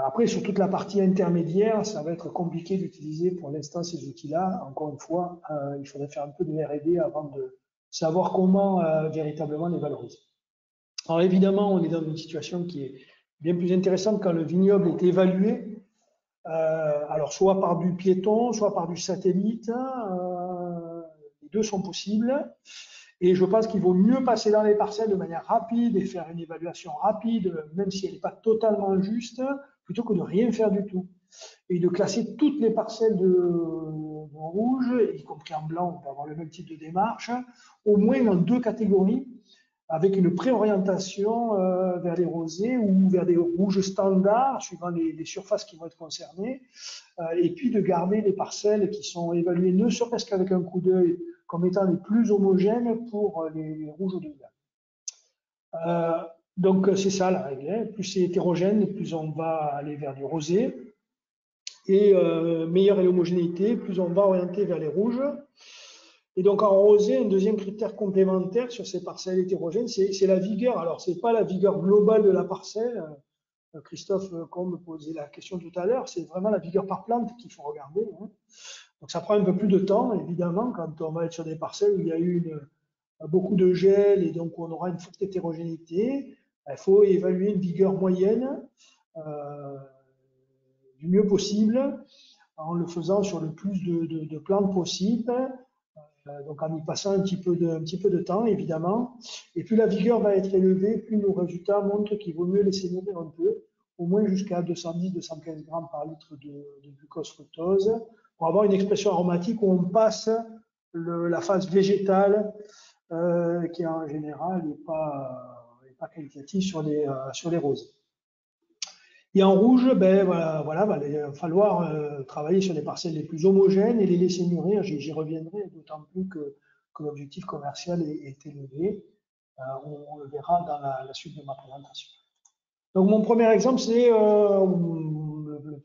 Après, sur toute la partie intermédiaire, ça va être compliqué d'utiliser pour l'instant ces outils-là. Encore une fois, il faudrait faire un peu de R&D avant de savoir comment véritablement les valoriser. Alors évidemment, on est dans une situation qui est bien plus intéressante quand le vignoble est évalué, alors soit par du piéton, soit par du satellite. Les deux sont possibles. Et je pense qu'il vaut mieux passer dans les parcelles de manière rapide et faire une évaluation rapide, même si elle n'est pas totalement juste, plutôt que de rien faire du tout. Et de classer toutes les parcelles de rouge, y compris en blanc, on peut avoir le même type de démarche, au moins dans deux catégories, avec une préorientation vers les rosés ou vers des rouges standards, suivant les surfaces qui vont être concernées, et puis de garder les parcelles qui sont évaluées ne serait-ce qu'avec un coup d'œil comme étant les plus homogènes pour les rouges de gamme. Donc c'est ça la règle, hein. Plus c'est hétérogène, plus on va aller vers du rosé, et meilleure est l'homogénéité, plus on va orienter vers les rouges. Et donc en rosé, un deuxième critère complémentaire sur ces parcelles hétérogènes, c'est la vigueur. Alors c'est pas la vigueur globale de la parcelle. Christophe Combe posait la question tout à l'heure, c'est vraiment la vigueur par plante qu'il faut regarder, hein. Donc ça prend un peu plus de temps, évidemment, quand on va être sur des parcelles où il y a eu beaucoup de gel et donc on aura une forte hétérogénéité. Il faut évaluer une vigueur moyenne du mieux possible en le faisant sur le plus de plantes possible, donc en y passant un petit peu de temps, évidemment. Et plus la vigueur va être élevée, plus nos résultats montrent qu'il vaut mieux laisser mûrir un peu, au moins jusqu'à 210-215 grammes par litre de glucose fructose, pour avoir une expression aromatique où on passe la phase végétale, qui en général n'est pas qualitative sur les rosés. Et en rouge, ben voilà, il va falloir travailler sur les parcelles les plus homogènes et les laisser mûrir. J'y reviendrai, d'autant plus que l'objectif commercial est élevé. On le verra dans la suite de ma présentation. Donc mon premier exemple, c'est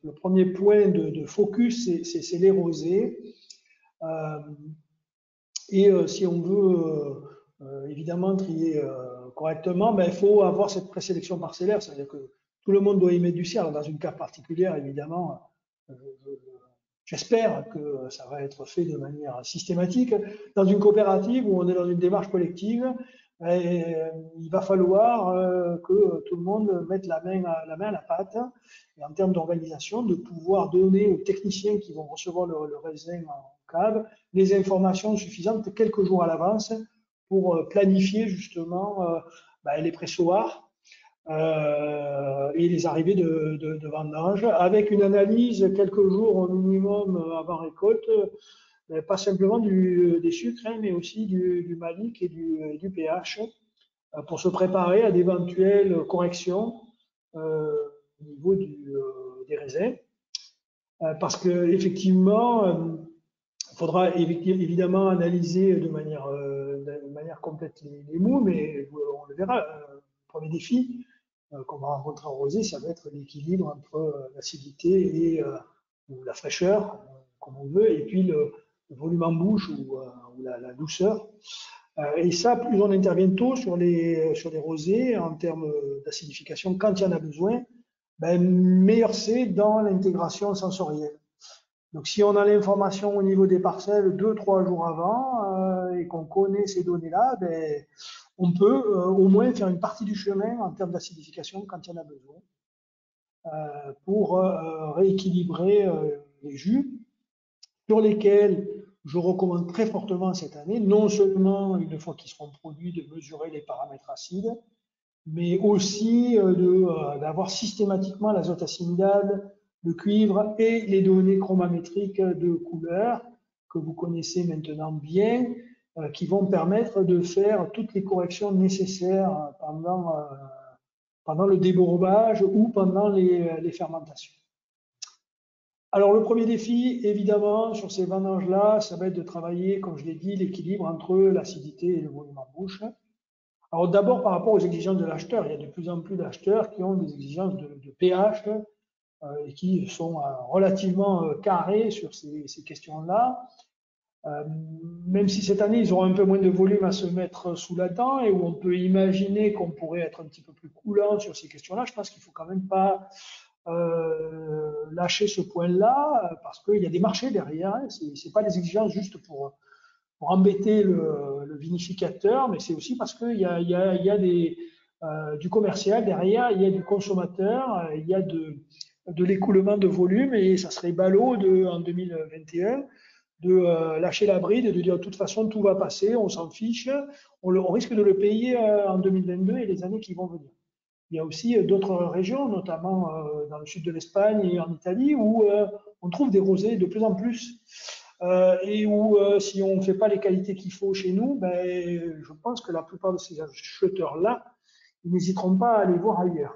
le premier point de focus, c'est les rosés. Si on veut évidemment trier correctement, ben, il faut avoir cette présélection parcellaire, c'est-à-dire que tout le monde doit y mettre du sien. Alors, dans une cave particulière, évidemment, j'espère que ça va être fait de manière systématique. Dans une coopérative où on est dans une démarche collective, il va falloir que tout le monde mette la main à la pâte, et en termes d'organisation, de pouvoir donner aux techniciens qui vont recevoir le raisin en cave les informations suffisantes quelques jours à l'avance pour planifier justement les pressoirs et les arrivées de vendange, avec une analyse quelques jours au minimum avant récolte, pas simplement des sucres, hein, mais aussi du malique et du pH, pour se préparer à d'éventuelles corrections au niveau des raisins. Parce qu'effectivement, il faudra évidemment analyser de manière complète les mous, mais on le verra. Le premier défi qu'on va rencontrer en rosé, ça va être l'équilibre entre l'acidité et ou la fraîcheur, comme on veut, et puis le volume en bouche ou la douceur. Et ça, plus on intervient tôt sur les rosés en termes d'acidification, quand il y en a besoin, meilleur c'est dans l'intégration sensorielle. Donc, si on a l'information au niveau des parcelles 2-3 jours avant et qu'on connaît ces données-là, on peut au moins faire une partie du chemin en termes d'acidification quand il y en a besoin pour rééquilibrer les jus sur lesquels je recommande très fortement cette année, non seulement une fois qu'ils seront produits, de mesurer les paramètres acides, mais aussi d'avoir systématiquement l'azote assimilable, le cuivre et les données chromamétriques de couleur que vous connaissez maintenant bien, qui vont permettre de faire toutes les corrections nécessaires pendant le débourbage ou pendant les fermentations. Alors, le premier défi, évidemment, sur ces vendanges-là, ça va être de travailler, comme je l'ai dit, l'équilibre entre l'acidité et le volume en bouche. Alors, d'abord, par rapport aux exigences de l'acheteur, il y a de plus en plus d'acheteurs qui ont des exigences de pH et qui sont relativement carrés sur ces questions-là. Même si cette année, ils auront un peu moins de volume à se mettre sous la dent et où on peut imaginer qu'on pourrait être un petit peu plus coulant sur ces questions-là, je pense qu'il ne faut quand même pas lâcher ce point-là parce qu'il y a des marchés derrière. Hein. Ce n'est pas des exigences juste pour embêter le vinificateur, mais c'est aussi parce qu'il y a du commercial derrière, il y a du consommateur, il y a de l'écoulement de volume et ça serait ballot en 2021 de lâcher la bride et de dire de toute façon tout va passer, on s'en fiche, on risque de le payer en 2022 et les années qui vont venir. Il y a aussi d'autres régions, notamment dans le sud de l'Espagne et en Italie, où on trouve des rosés de plus en plus et où si on ne fait pas les qualités qu'il faut chez nous, je pense que la plupart de ces acheteurs-là, ils n'hésiteront pas à aller voir ailleurs.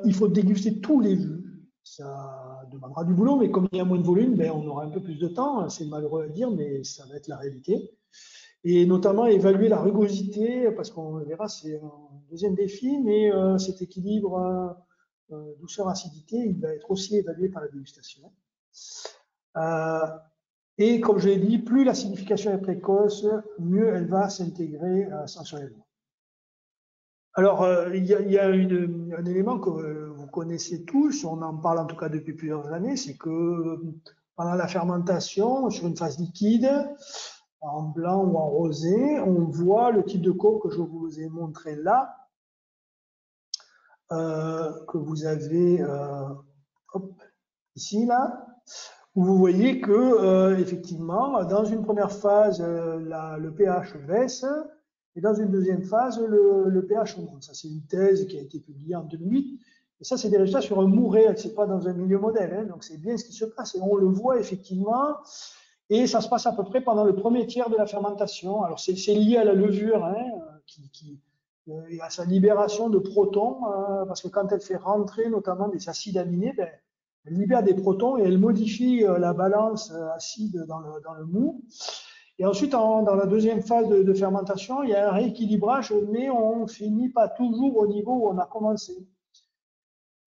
Il faut déguster tous les jus. Ça demandera du boulot, mais comme il y a moins de volume, on aura un peu plus de temps. C'est malheureux à dire, mais ça va être la réalité. Et notamment évaluer la rugosité, parce qu'on verra, c'est un deuxième défi, mais cet équilibre douceur-acidité, il va être aussi évalué par la dégustation. Et comme je l'ai dit, plus l'acidification est précoce, mieux elle va s'intégrer sensoriellement. Alors, il y a un élément que vous connaissez tous, on en parle en tout cas depuis plusieurs années, c'est que pendant la fermentation, sur une phase liquide, en blanc ou en rosé, on voit le type de coque que je vous ai montré là, que vous avez ici, là, où vous voyez que, effectivement, dans une première phase, le pH baisse, et dans une deuxième phase, le pH augmente. Ça, c'est une thèse qui a été publiée en 2008. Et ça, c'est des résultats sur un mou réel, c'est pas dans un milieu modèle. Hein, donc, c'est bien ce qui se passe. Et on le voit effectivement. Et ça se passe à peu près pendant le premier tiers de la fermentation. Alors, c'est lié à la levure, hein, et à sa libération de protons, parce que quand elle fait rentrer notamment des acides aminés, elle libère des protons et elle modifie la balance acide dans le mou. Et ensuite, dans la deuxième phase de fermentation, il y a un rééquilibrage, mais on finit pas toujours au niveau où on a commencé.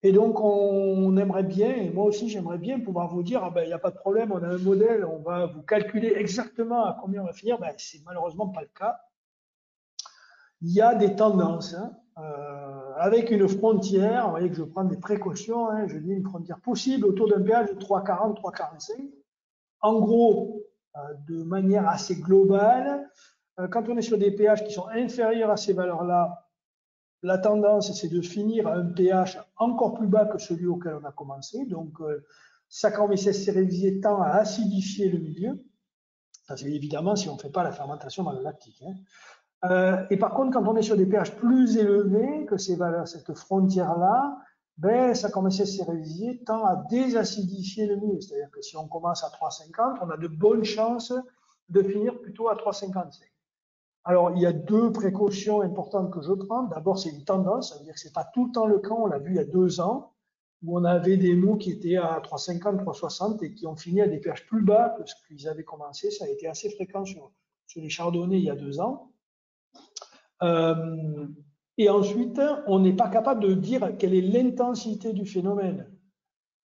Et donc, on aimerait bien, et moi aussi j'aimerais bien pouvoir vous dire, il n'y a pas de problème, on a un modèle, on va vous calculer exactement à combien on va finir. C'est malheureusement pas le cas. Il y a des tendances, hein, avec une frontière, vous voyez que je prends des précautions, hein, je dis une frontière possible autour d'un pH de 3,40, 3,45. En gros, de manière assez globale, Quand on est sur des pH qui sont inférieurs à ces valeurs-là, la tendance, c'est de finir à un pH encore plus bas que celui auquel on a commencé. Donc, Saccharomyces cerevisiae tend à acidifier le milieu. Ça, c'est évidemment si on ne fait pas la fermentation malolactique. Et par contre, quand on est sur des pH plus élevés que ces valeurs, cette frontière-là, ben, Saccharomyces cerevisiae tend à désacidifier le milieu. C'est-à-dire que si on commence à 3,50, on a de bonnes chances de finir plutôt à 3,55. Alors, il y a deux précautions importantes que je prends. D'abord, c'est une tendance, ça veut dire que ce n'est pas tout le temps le cas. On l'a vu il y a 2 ans, où on avait des mots qui étaient à 3,50, 3,60 et qui ont fini à des pH plus bas que ce qu'ils avaient commencé. Ça a été assez fréquent sur les chardonnays il y a 2 ans. Et ensuite, on n'est pas capable de dire quelle est l'intensité du phénomène.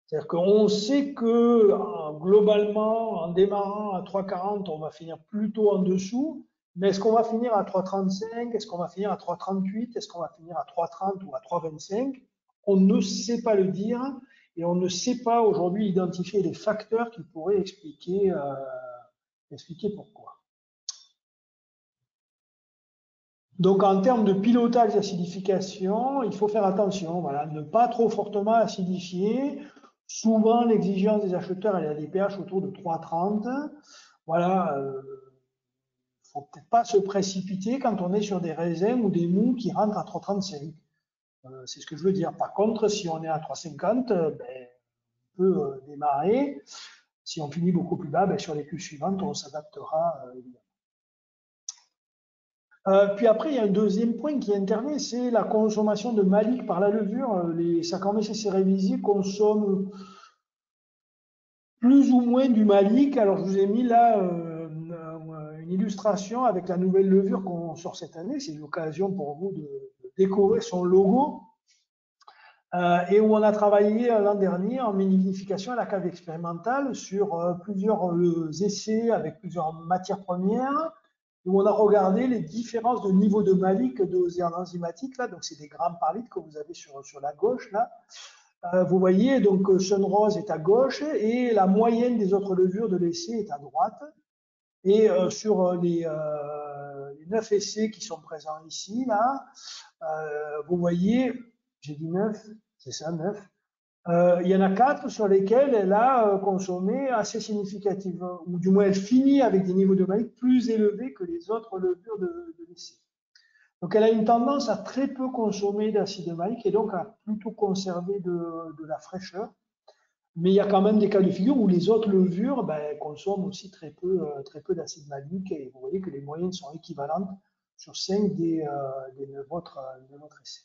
C'est-à-dire qu'on sait que globalement, en démarrant à 3,40, on va finir plutôt en dessous. Mais est-ce qu'on va finir à 3,35? Est-ce qu'on va finir à 3,38? Est-ce qu'on va finir à 3,30 ou à 3,25? On ne sait pas le dire et on ne sait pas aujourd'hui identifier les facteurs qui pourraient expliquer pourquoi. Donc, en termes de pilotage d'acidification, il faut faire attention, voilà, ne pas trop fortement acidifier. Souvent, l'exigence des acheteurs, elle est à des pH autour de 3,30. Voilà, faut peut-être pas se précipiter quand on est sur des raisins ou des mous qui rentrent à 3,35. C'est ce que je veux dire. Par contre, si on est à 3,50, ben, on peut démarrer. Si on finit beaucoup plus bas, ben, sur les cuves suivantes, on s'adaptera évidemment. Puis après, il y a un deuxième point qui intervient, c'est la consommation de malique par la levure. Les Saccharomyces cerevisiae consomment plus ou moins du malique. Alors, je vous ai mis là une illustration avec la nouvelle levure qu'on sort cette année. C'est l'occasion pour vous de décorer son logo. Et où on a travaillé l'an dernier en mini-vinification à la cave expérimentale sur plusieurs essais avec plusieurs matières premières, où on a regardé les différences de niveau de malique dosées en enzymatique. Là, donc, c'est des grammes par litre que vous avez sur la gauche. Là. Vous voyez, donc Sunrose est à gauche et la moyenne des autres levures de l'essai est à droite. Et sur les 9 essais qui sont présents ici, là, vous voyez, j'ai dit 9, c'est ça, 9. Il y en a 4 sur lesquels elle a consommé assez significativement, ou du moins elle finit avec des niveaux de malique plus élevés que les autres levures de l'essai. Donc elle a une tendance à très peu consommer d'acide malique et donc à plutôt conserver de la fraîcheur. Mais il y a quand même des cas de figure où les autres levures consomment aussi très peu d'acide malique et vous voyez que les moyennes sont équivalentes sur 5 des 9 autres essais.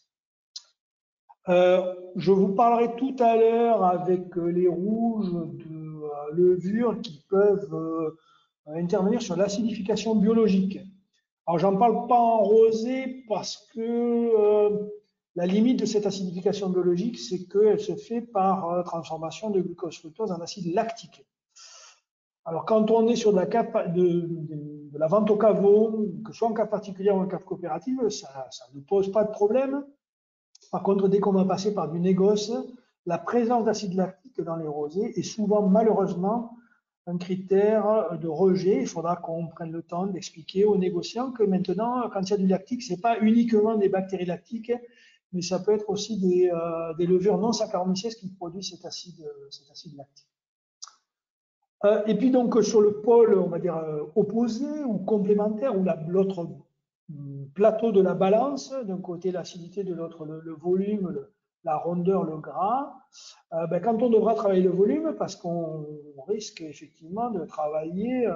Je vous parlerai tout à l'heure avec les rouges de levures qui peuvent intervenir sur l'acidification biologique. Alors, j'en parle pas en rosé parce que la limite de cette acidification biologique, c'est qu'elle se fait par transformation de glucose fructose en acide lactique. Alors, quand on est sur de la vente au caveau, que ce soit en cave particulière ou en cave coopérative, ça ne pose pas de problème. Par contre, dès qu'on va passer par du négoce, la présence d'acide lactique dans les rosés est souvent, malheureusement, un critère de rejet. Il faudra qu'on prenne le temps d'expliquer aux négociants que maintenant, quand il y a du lactique, ce n'est pas uniquement des bactéries lactiques, mais ça peut être aussi des levures non saccharomycées qui produisent cet acide lactique. Et puis donc sur le pôle, on va dire opposé ou complémentaire, ou l'autre plateau de la balance, d'un côté l'acidité, de l'autre le volume, la rondeur, le gras, quand on devra travailler le volume, parce qu'on risque effectivement de travailler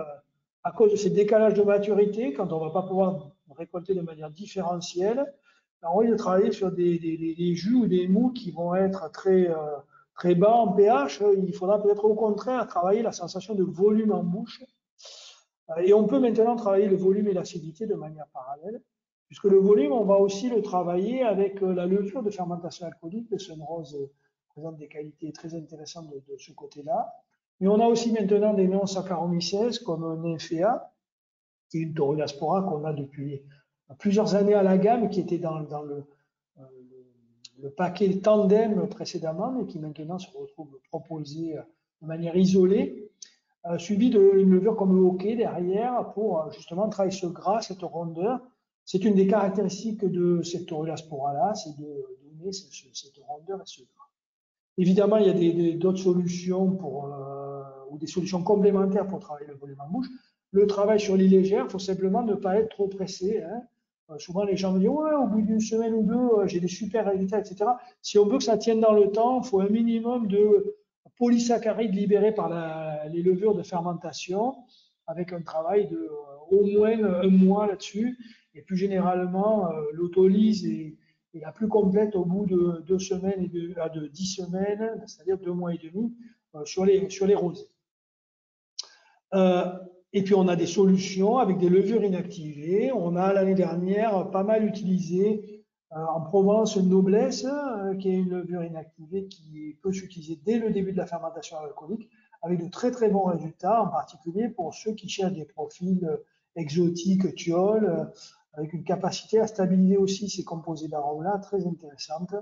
à cause de ces décalages de maturité, quand on ne va pas pouvoir récolter de manière différentielle, on risque de travailler sur des jus ou des mous qui vont être très bas en pH. Il faudra peut-être au contraire travailler la sensation de volume en bouche. Et on peut maintenant travailler le volume et l'acidité de manière parallèle, puisque le volume, on va aussi le travailler avec la levure de fermentation alcoolique. Le Sunrose présente des qualités très intéressantes de ce côté-là. Mais on a aussi maintenant des non-saccharomycèses comme Nymphea, qui est une Torulaspora qu'on a depuis plusieurs années à la gamme, qui était dans le paquet tandem précédemment, mais qui maintenant se retrouve proposé de manière isolée. suivi d'une levure comme le hockey derrière pour justement travailler ce gras, cette rondeur. C'est une des caractéristiques de cette Torulaspora-là, c'est de donner cette rondeur et ce gras. Évidemment, il y a d'autres solutions ou des solutions complémentaires pour travailler le volume en bouche. Le travail sur l'île légère, il faut simplement ne pas être trop pressé. Hein. Souvent, les gens me disent ouais, au bout d'une semaine ou deux, j'ai des super résultats, etc. Si on veut que ça tienne dans le temps, il faut un minimum de polysaccharides libérés par les levures de fermentation, avec un travail de au moins un mois là-dessus. Et plus généralement, l'autolyse est la plus complète au bout de 2 semaines et de 10 semaines, c'est-à-dire 2 mois et demi, sur les rosés. Et puis on a des solutions avec des levures inactivées. On a l'année dernière pas mal utilisé en Provence une noblesse, qui est une levure inactivée qui peut s'utiliser dès le début de la fermentation alcoolique, avec de très très bons résultats, en particulier pour ceux qui cherchent des profils exotiques, thiols, avec une capacité à stabiliser aussi ces composés d'arômes-là, très intéressante.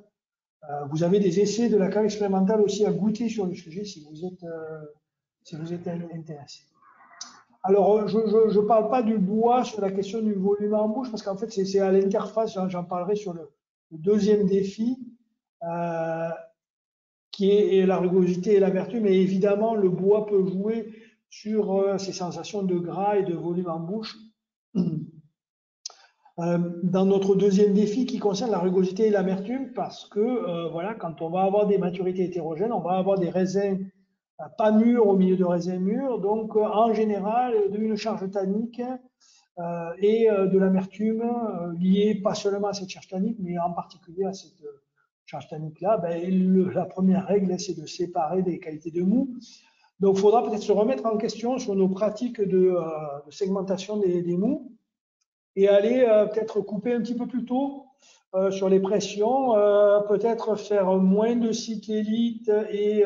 Vous avez des essais de la cave expérimentale aussi à goûter sur le sujet si vous êtes intéressé. Alors, je ne parle pas du bois sur la question du volume en bouche, parce qu'en fait, c'est à l'interface, j'en parlerai sur le deuxième défi, qui est la rugosité et l'amertume. Mais évidemment, le bois peut jouer sur ces sensations de gras et de volume en bouche. Dans notre deuxième défi qui concerne la rugosité et l'amertume, parce que voilà, quand on va avoir des maturités hétérogènes, on va avoir des raisins pas mûrs au milieu de raisins mûrs, donc en général une charge tannique et de l'amertume liée pas seulement à cette charge tannique, mais en particulier à cette charge tannique-là. La première règle, c'est de séparer des qualités de mou. Donc, il faudra peut-être se remettre en question sur nos pratiques de segmentation des mous et aller peut-être couper un petit peu plus tôt sur les pressions, peut-être faire moins de cyclélite et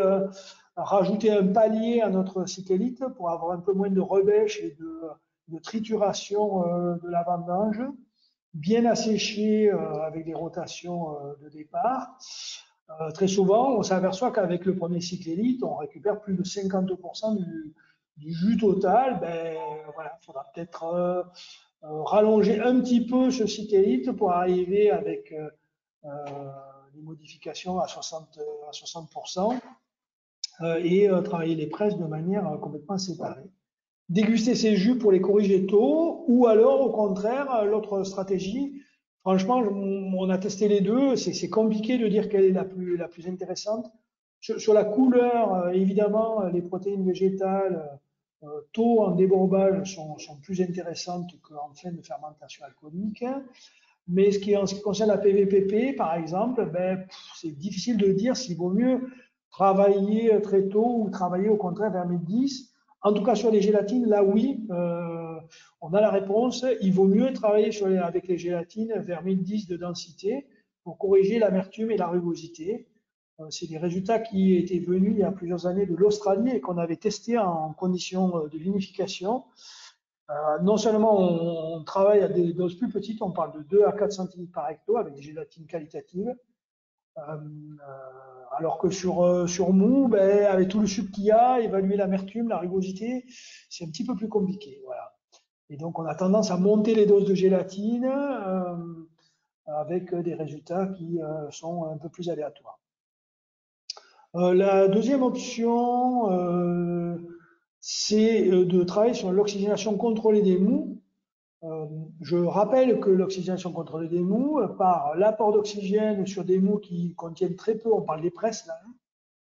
rajouter un palier à notre cyclélite pour avoir un peu moins de rebêche et de trituration de la vendange, bien asséché avec des rotations de départ. Très souvent, on s'aperçoit qu'avec le premier cyclélite, on récupère plus de 50% du jus total. Voilà, il faudra peut-être rallonger un petit peu ce cyclélite pour arriver avec les modifications à 60% et travailler les presses de manière complètement séparée. Déguster ces jus pour les corriger tôt, ou alors au contraire, l'autre stratégie, franchement, on a testé les deux, c'est compliqué de dire quelle est la plus intéressante. Sur la couleur, évidemment, les protéines végétales tôt en débourbage sont plus intéressantes qu'en fin de fermentation alcoolique. Mais en ce qui concerne la PVPP, par exemple, c'est difficile de dire s'il vaut mieux travailler très tôt ou travailler au contraire vers 1010. En tout cas, sur les gélatines, là, oui, on a la réponse. Il vaut mieux travailler avec les gélatines vers 1010 de densité pour corriger l'amertume et la rugosité. C'est des résultats qui étaient venus il y a plusieurs années de l'Australie et qu'on avait testé en conditions de vinification. Non seulement on travaille à des doses plus petites, on parle de 2 à 4 centilitres par hecto avec des gélatines qualitatives, alors que sur mou, avec tout le sucre qu'il y a, évaluer l'amertume, la rugosité, c'est un petit peu plus compliqué. Voilà. Et donc on a tendance à monter les doses de gélatine avec des résultats qui sont un peu plus aléatoires. La deuxième option, c'est de travailler sur l'oxygénation contrôlée des mous. Je rappelle que l'oxygénation contrôlée des mous, par l'apport d'oxygène sur des mous qui contiennent très peu, on parle des presses là,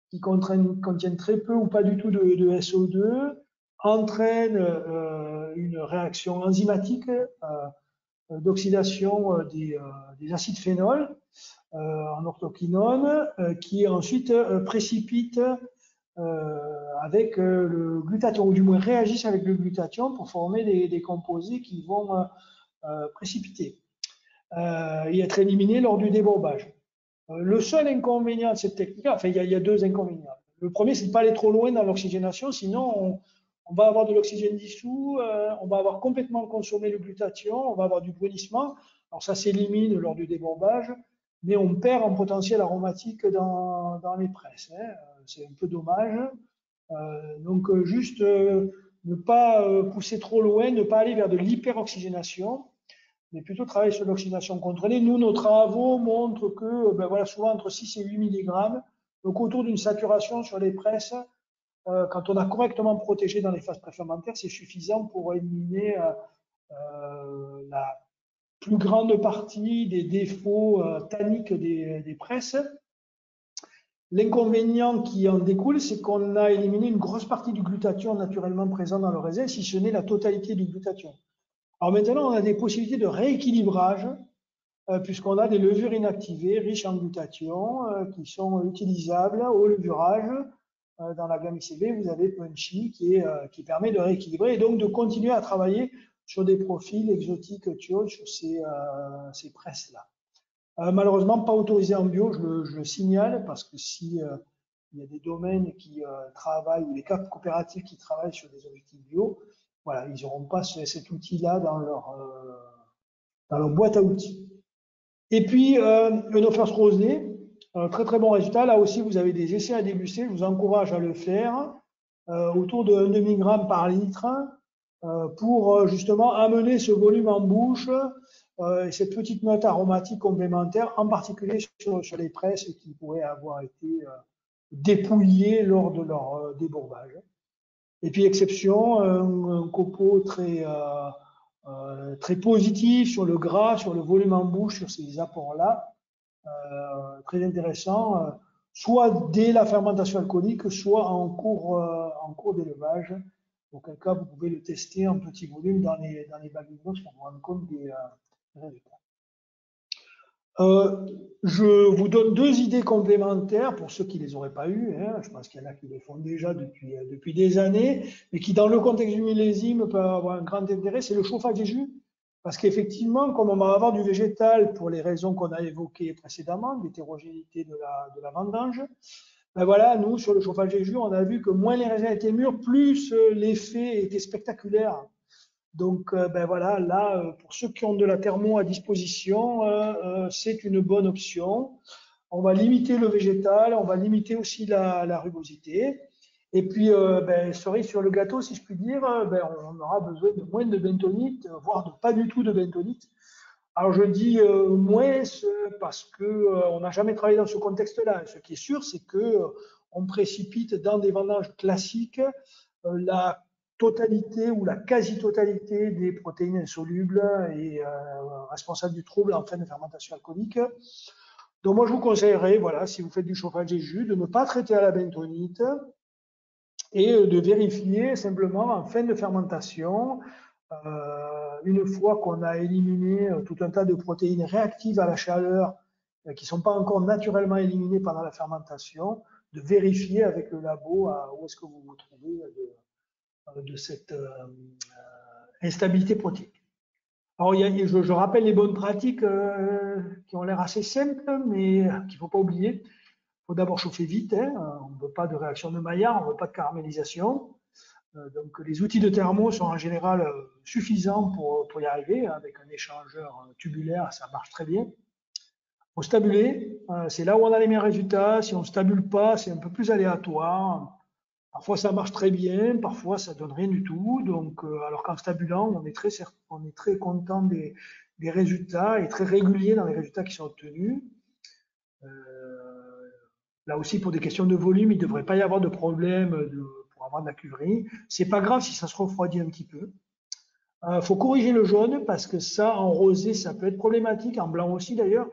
qui contiennent très peu ou pas du tout de SO2, entraîne une réaction enzymatique d'oxydation des acides phénols en orthoquinone, qui ensuite précipite avec le glutathion, ou du moins réagissent avec le glutathion pour former des composés qui vont précipiter et être éliminés lors du débourbage. Le seul inconvénient de cette technique, enfin il y a deux inconvénients. Le premier, c'est de ne pas aller trop loin dans l'oxygénation, sinon on va avoir de l'oxygène dissous, on va avoir complètement consommé le glutathion, on va avoir du brunissement. Alors ça s'élimine lors du débourbage, mais on perd en potentiel aromatique dans les presses. Hein. C'est un peu dommage. Donc, juste ne pas pousser trop loin, ne pas aller vers de l'hyperoxygénation, mais plutôt travailler sur l'oxydation contrôlée. Nous, nos travaux montrent que voilà, souvent entre 6 et 8 mg, donc autour d'une saturation sur les presses, quand on a correctement protégé dans les phases préfermentaires, c'est suffisant pour éliminer la plus grande partie des défauts tanniques des presses. L'inconvénient qui en découle, c'est qu'on a éliminé une grosse partie du glutathion naturellement présent dans le raisin, si ce n'est la totalité du glutathion. Alors maintenant, on a des possibilités de rééquilibrage, puisqu'on a des levures inactivées riches en glutathion qui sont utilisables au levurage. Dans la gamme ICB, vous avez Punchy qui permet de rééquilibrer et donc de continuer à travailler sur des profils exotiques Thiol sur ces presses-là. Malheureusement, pas autorisé en bio, je le signale, parce que si il y a des domaines qui travaillent, ou des cas coopératifs qui travaillent sur des objectifs bio, voilà, ils n'auront pas cet outil-là dans leur boîte à outils. Et puis, le First Rosé, très très bon résultat. Là aussi, vous avez des essais à déguster. Je vous encourage à le faire autour de 1 demi-gramme par litre pour justement amener ce volume en bouche et cette petite note aromatique complémentaire, en particulier sur les presses qui pourraient avoir été dépouillées lors de leur débourbage. Et puis, exception, un copeau très positif sur le gras, sur le volume en bouche, sur ces apports-là. Très intéressant, soit dès la fermentation alcoolique, soit en cours d'élevage. Auquel cas, vous pouvez le tester en petit volume dans les baguettes pour vous rendre compte des résultats. Je vous donne 2 idées complémentaires pour ceux qui ne les auraient pas eues. Hein. Je pense qu'il y en a qui le font déjà depuis des années, mais qui, dans le contexte du millésime, peuvent avoir un grand intérêt. C'est le chauffage des jus. Parce qu'effectivement, comme on va avoir du végétal pour les raisons qu'on a évoquées précédemment, l'hétérogénéité de la vendange, ben voilà, nous, sur le chauffage des jus, on a vu que moins les raisins étaient mûrs, plus l'effet était spectaculaire. Donc, ben voilà, là, pour ceux qui ont de la thermo à disposition, c'est une bonne option. On va limiter le végétal, on va limiter aussi la rugosité. Et puis, cerise sur le gâteau, si je puis dire, on aura besoin de moins de bentonite, voire de pas du tout de bentonite. Alors, je dis moins parce qu'on n'a jamais travaillé dans ce contexte-là. Ce qui est sûr, c'est qu'on précipite dans des vendanges classiques la totalité ou la quasi-totalité des protéines insolubles et responsables du trouble en fin de fermentation alcoolique. Donc, moi, je vous conseillerais, voilà, si vous faites du chauffage des jus, de ne pas traiter à la bentonite et de vérifier simplement en fin de fermentation, une fois qu'on a éliminé tout un tas de protéines réactives à la chaleur qui ne sont pas encore naturellement éliminées pendant la fermentation, de vérifier avec le labo où est-ce que vous vous trouvez de cette instabilité protéique. Alors, je rappelle les bonnes pratiques qui ont l'air assez simples, mais qu'il ne faut pas oublier. Il faut d'abord chauffer vite, hein. On ne veut pas de réaction de Maillard, on ne veut pas de caramélisation. Donc les outils de thermo sont en général suffisants pour y arriver. Avec un échangeur tubulaire, ça marche très bien. Il faut stabuler, c'est là où on a les meilleurs résultats. Si on ne stabule pas, c'est un peu plus aléatoire. Parfois ça marche très bien, parfois ça ne donne rien du tout. Donc, alors qu'en stabulant, on est très content des résultats et très régulier dans les résultats qui sont obtenus. Là aussi, pour des questions de volume, il ne devrait pas y avoir de problème pour avoir de la cuverie. C'est pas grave si ça se refroidit un petit peu. Faut corriger le jaune parce que ça, en rosé, ça peut être problématique, en blanc aussi d'ailleurs.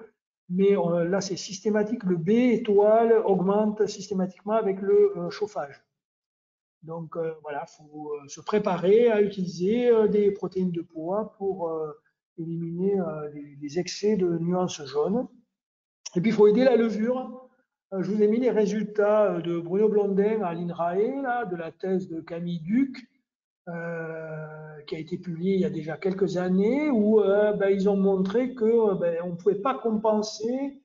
Mais là, c'est systématique. Le B étoile augmente systématiquement avec le chauffage. Donc voilà, il faut se préparer à utiliser des protéines de pois pour éliminer les excès de nuances jaunes. Et puis, il faut aider la levure. Je vous ai mis les résultats de Bruno Blondin à l'INRAE, là, de la thèse de Camille Duc, qui a été publiée il y a déjà quelques années, où ils ont montré qu'on ne pouvait pas compenser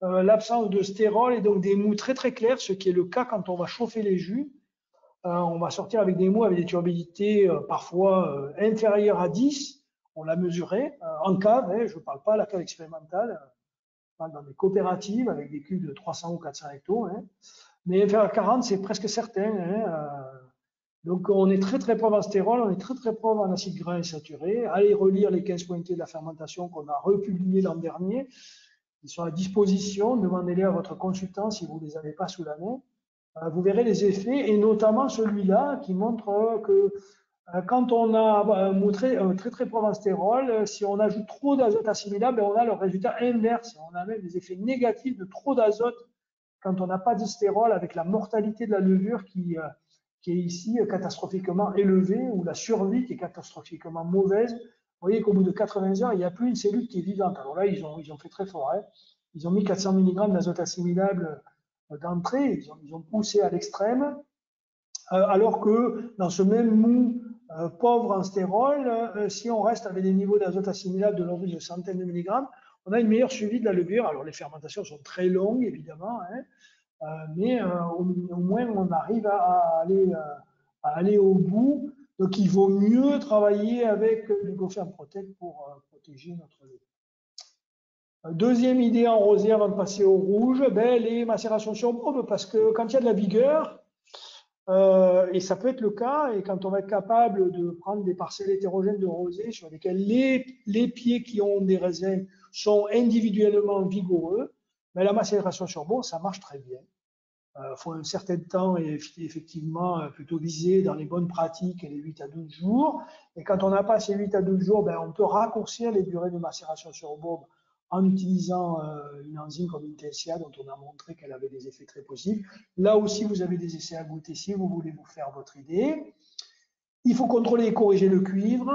l'absence de stérol et donc des mous très très clairs, ce qui est le cas quand on va chauffer les jus. On va sortir avec des mous avec des turbidité parfois inférieures à 10. On l'a mesuré en cave, hein, je ne parle pas à la cave expérimentale. Dans des coopératives avec des cuves de 300 ou 400 hectos. Hein. mais inférieur à 40, c'est presque certain. Donc, on est très, très pauvre en stérol, on est très, très pauvre en acide gras insaturé. Allez relire les 15 pointés de la fermentation qu'on a republiés l'an dernier. Ils sont à disposition. Demandez-les à votre consultant si vous ne les avez pas sous la main. Vous verrez les effets, et notamment celui-là qui montre que quand on a un très, très pauvre en stérol, si on ajoute trop d'azote assimilable, on a le résultat inverse. On a même des effets négatifs de trop d'azote quand on n'a pas de stérol, avec la mortalité de la levure qui est ici catastrophiquement élevée, ou la survie qui est catastrophiquement mauvaise. Vous voyez qu'au bout de 80 heures, il n'y a plus une cellule qui est vivante. Alors là, ils ont fait très fort. Ils ont mis 400 mg d'azote assimilable d'entrée, ils ont poussé à l'extrême, alors que dans ce même mou pauvre en stérol, si on reste avec des niveaux d'azote assimilable de l'ordre de centaines de milligrammes, on a une meilleure suivi de la levure. Alors les fermentations sont très longues, évidemment, mais au moins on arrive à aller au bout. Donc il vaut mieux travailler avec du GoFerm Protect pour protéger notre levure. Deuxième idée en rosé avant de passer au rouge, les macérations sur bourbe, parce que quand il y a de la vigueur, et ça peut être le cas, et quand on va être capable de prendre des parcelles hétérogènes de rosé sur lesquelles les pieds qui ont des raisins sont individuellement vigoureux, la macération sur bourbe, ça marche très bien. Faut un certain temps, et effectivement plutôt visé dans les bonnes pratiques, les 8 à 12 jours. Et quand on n'a pas ces 8 à 12 jours, on peut raccourcir les durées de macération sur bourbe en utilisant une enzyme comme une TSA dont on a montré qu'elle avait des effets très positifs. Là aussi, vous avez des essais à goûter si vous voulez vous faire votre idée. Il faut contrôler et corriger le cuivre.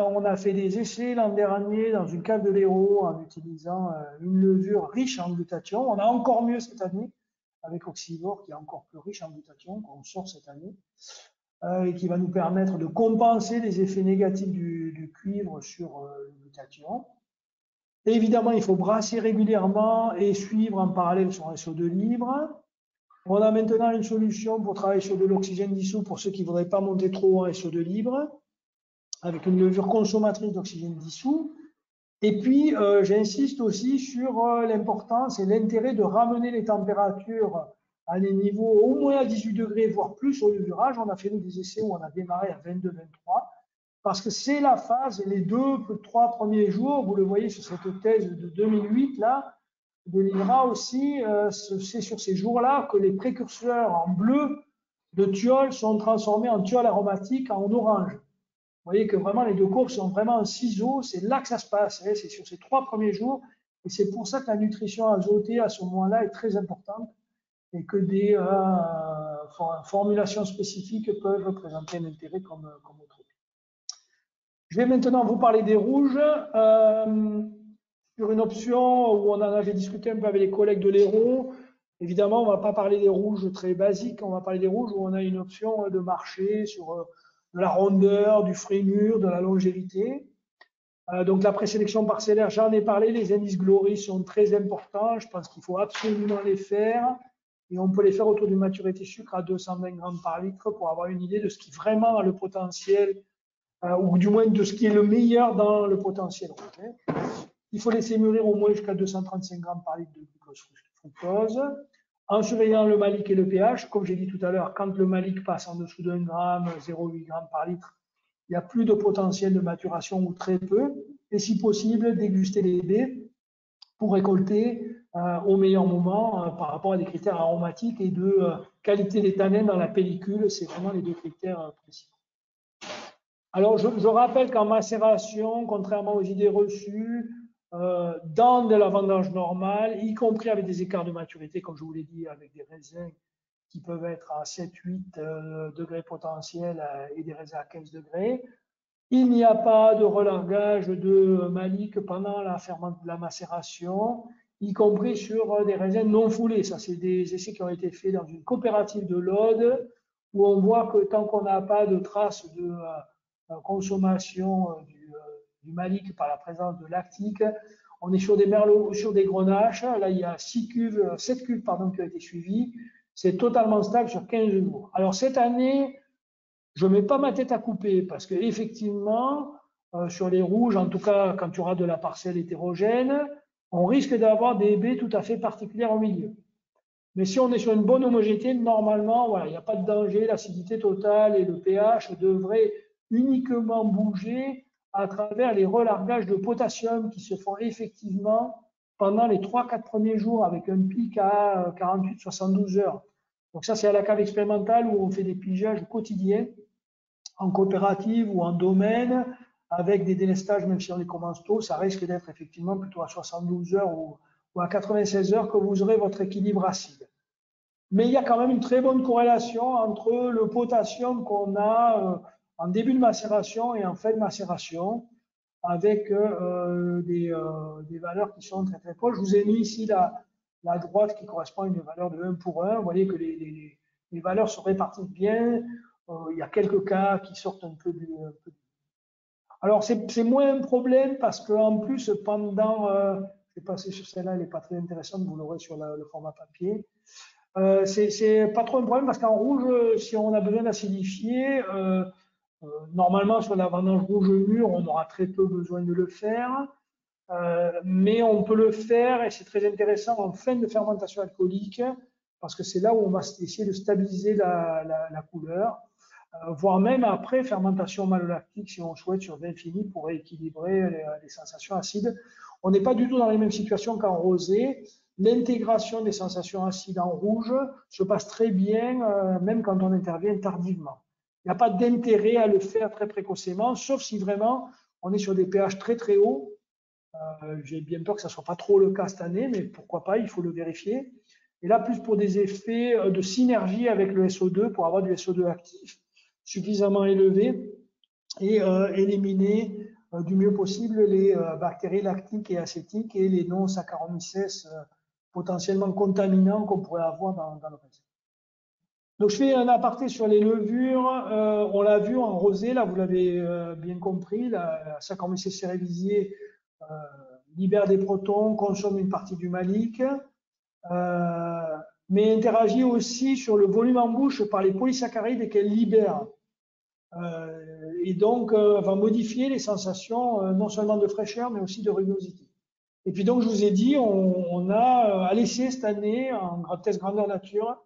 On a fait des essais l'an dernier dans une cave de l'Hérault en utilisant une levure riche en glutathion. On a encore mieux cette année avec Oxivore, qui est encore plus riche en glutathion, qu'on sort cette année, et qui va nous permettre de compenser les effets négatifs du cuivre sur le glutathion. Et évidemment, il faut brasser régulièrement et suivre en parallèle son SO2 libre. On a maintenant une solution pour travailler sur de l'oxygène dissous pour ceux qui ne voudraient pas monter trop en SO2 libre, avec une levure consommatrice d'oxygène dissous. Et puis, j'insiste aussi sur l'importance et l'intérêt de ramener les températures à des niveaux au moins à 18 degrés, voire plus au levurage. On a fait des essais où on a démarré à 22-23, parce que c'est la phase, les 2-3 premiers jours, vous le voyez sur cette thèse de 2008, là, de l'INRA aussi, c'est sur ces jours-là que les précurseurs en bleu de thiol sont transformés en thiol aromatique en orange. Vous voyez que vraiment les deux courbes sont vraiment en ciseaux, c'est là que ça se passe, c'est sur ces 3 premiers jours, et c'est pour ça que la nutrition azotée à ce moment-là est très importante, et que des formulations spécifiques peuvent présenter un intérêt comme autre. Je vais maintenant vous parler des rouges, sur une option où on en avait discuté un peu avec les collègues de l'Hérault. Évidemment, on ne va pas parler des rouges très basiques, on va parler des rouges où on a une option de marché sur de la rondeur, du fruit mûr, de la longévité. Donc la présélection parcellaire, j'en ai parlé, les indices Glory sont très importants, je pense qu'il faut absolument les faire, et on peut les faire autour d'une maturité sucre à 220 grammes par litre pour avoir une idée de ce qui vraiment a le potentiel, ou du moins de ce qui est le meilleur dans le potentiel rouge. Il faut laisser mûrir au moins jusqu'à 235 grammes par litre de glucose fructose, en surveillant le malic et le pH. Comme j'ai dit tout à l'heure, quand le malic passe en dessous d'1 gramme, 0,8 g par litre, il n'y a plus de potentiel de maturation ou très peu. Et si possible, déguster les baies pour récolter au meilleur moment par rapport à des critères aromatiques et de qualité des tanins dans la pellicule. C'est vraiment les 2 critères principaux. Alors, je rappelle qu'en macération, contrairement aux idées reçues, dans de la vendange normale, y compris avec des écarts de maturité, comme je vous l'ai dit, avec des raisins qui peuvent être à 7-8 degrés potentiels et des raisins à 15 degrés, il n'y a pas de relargage de malic pendant la macération, y compris sur des raisins non foulés. Ça, c'est des essais qui ont été faits dans une coopérative de l'Aude, où on voit que tant qu'on n'a pas de traces de consommation du malic par la présence de lactique, on est sur des merlots, sur des grenaches. Là, il y a 7 cuves qui ont été suivies. C'est totalement stable sur 15 jours. Alors, cette année, je ne mets pas ma tête à couper parce qu'effectivement, sur les rouges, en tout cas, quand tu auras de la parcelle hétérogène, on risque d'avoir des baies tout à fait particulières au milieu. Mais si on est sur une bonne homogénéité, normalement, voilà, il n'y a pas de danger. L'acidité totale et le pH devraient uniquement bouger à travers les relargages de potassium qui se font effectivement pendant les 3-4 premiers jours avec un pic à 48-72 heures. Donc ça, c'est à la cave expérimentale où on fait des pigeages quotidiens en coopérative ou en domaine avec des délestages, même si on les commence tôt, ça risque d'être effectivement plutôt à 72 heures ou à 96 heures que vous aurez votre équilibre acide. Mais il y a quand même une très bonne corrélation entre le potassium qu'on a en début de macération et en fin de macération, avec des valeurs qui sont très très proches. Je vous ai mis ici la droite qui correspond à une valeur de 1 pour 1. Vous voyez que les valeurs se répartissent bien. Il y a quelques cas qui sortent un peu du... Alors, c'est moins un problème parce qu'en plus, pendant... je vais passer sur celle-là, elle n'est pas très intéressante, vous l'aurez sur le format papier. C'est pas trop un problème parce qu'en rouge, si on a besoin d'acidifier, normalement sur la vendange rouge mûre, on aura très peu besoin de le faire. Mais on peut le faire, et c'est très intéressant, en fin de fermentation alcoolique, parce que c'est là où on va essayer de stabiliser la couleur, voire même après fermentation malolactique, si on souhaite, sur vin fini, pour équilibrer les sensations acides. On n'est pas du tout dans les mêmes situations qu'en rosé. L'intégration des sensations acides en rouge se passe très bien, même quand on intervient tardivement. Il n'y a pas d'intérêt à le faire très précocement, sauf si vraiment on est sur des pH très très hauts. J'ai bien peur que ça ne soit pas trop le cas cette année, mais pourquoi pas, il faut le vérifier. Et là, plus pour des effets de synergie avec le SO2, pour avoir du SO2 actif suffisamment élevé et éliminer du mieux possible les bactéries lactiques et acétiques et les non-Saccharomyces potentiellement contaminants qu'on pourrait avoir dans le raisin. Donc, je fais un aparté sur les levures. On l'a vu en rosé, là, vous l'avez bien compris, la Saccharomyces cerevisiae libère des protons, consomme une partie du malique, mais interagit aussi sur le volume en bouche par les polysaccharides qu'elle libère. Et donc, va modifier les sensations non seulement de fraîcheur, mais aussi de rugosité. Et puis donc, je vous ai dit, on a à l'essai cette année, en test grandeur nature,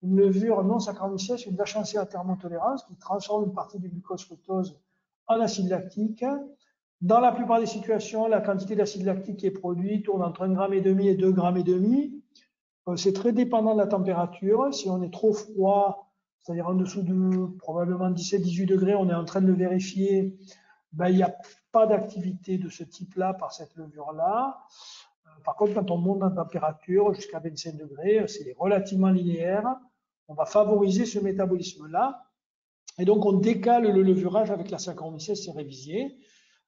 une levure non Saccharomyces, une vache à thermotolérance qui transforme une partie du glucose fructose en acide lactique. Dans la plupart des situations, la quantité d'acide lactique qui est produite tourne entre 1,5 g et 2,5 g. C'est très dépendant de la température. Si on est trop froid, c'est-à-dire en dessous de probablement 17-18 degrés, on est en train de le vérifier, ben, il n'y a pas d'activité de ce type-là par cette levure-là. Par contre, quand on monte en température jusqu'à 25 degrés, c'est relativement linéaire. On va favoriser ce métabolisme-là. Et donc, on décale le levurage avec la Saccharomyces cerevisiae.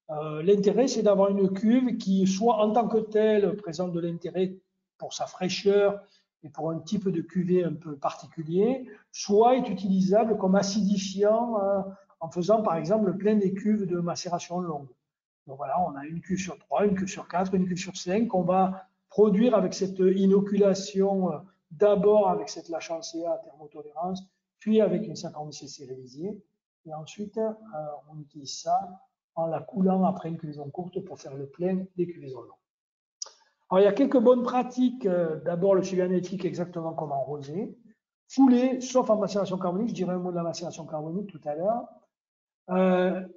L'intérêt, c'est d'avoir une cuve qui, soit en tant que telle, présente de l'intérêt pour sa fraîcheur et pour un type de cuvée un peu particulier, soit est utilisable comme acidifiant en faisant, par exemple, le plein des cuves de macération longue. Donc voilà, on a une cuve sur 3, une cuve sur 4, une cuve sur 5 qu'on va produire avec cette inoculation, d'abord avec cette Lachantia à thermotolérance, puis avec une Saccharomyces cerevisiae, et ensuite on utilise ça en la coulant après une cuvaison courte pour faire le plein des cuvaisons longues. Alors, il y a quelques bonnes pratiques. D'abord, le suivi analytique exactement comme en rosé. Foulé, sauf en macération carbonique. Je dirais un mot de la macération carbonique tout à l'heure.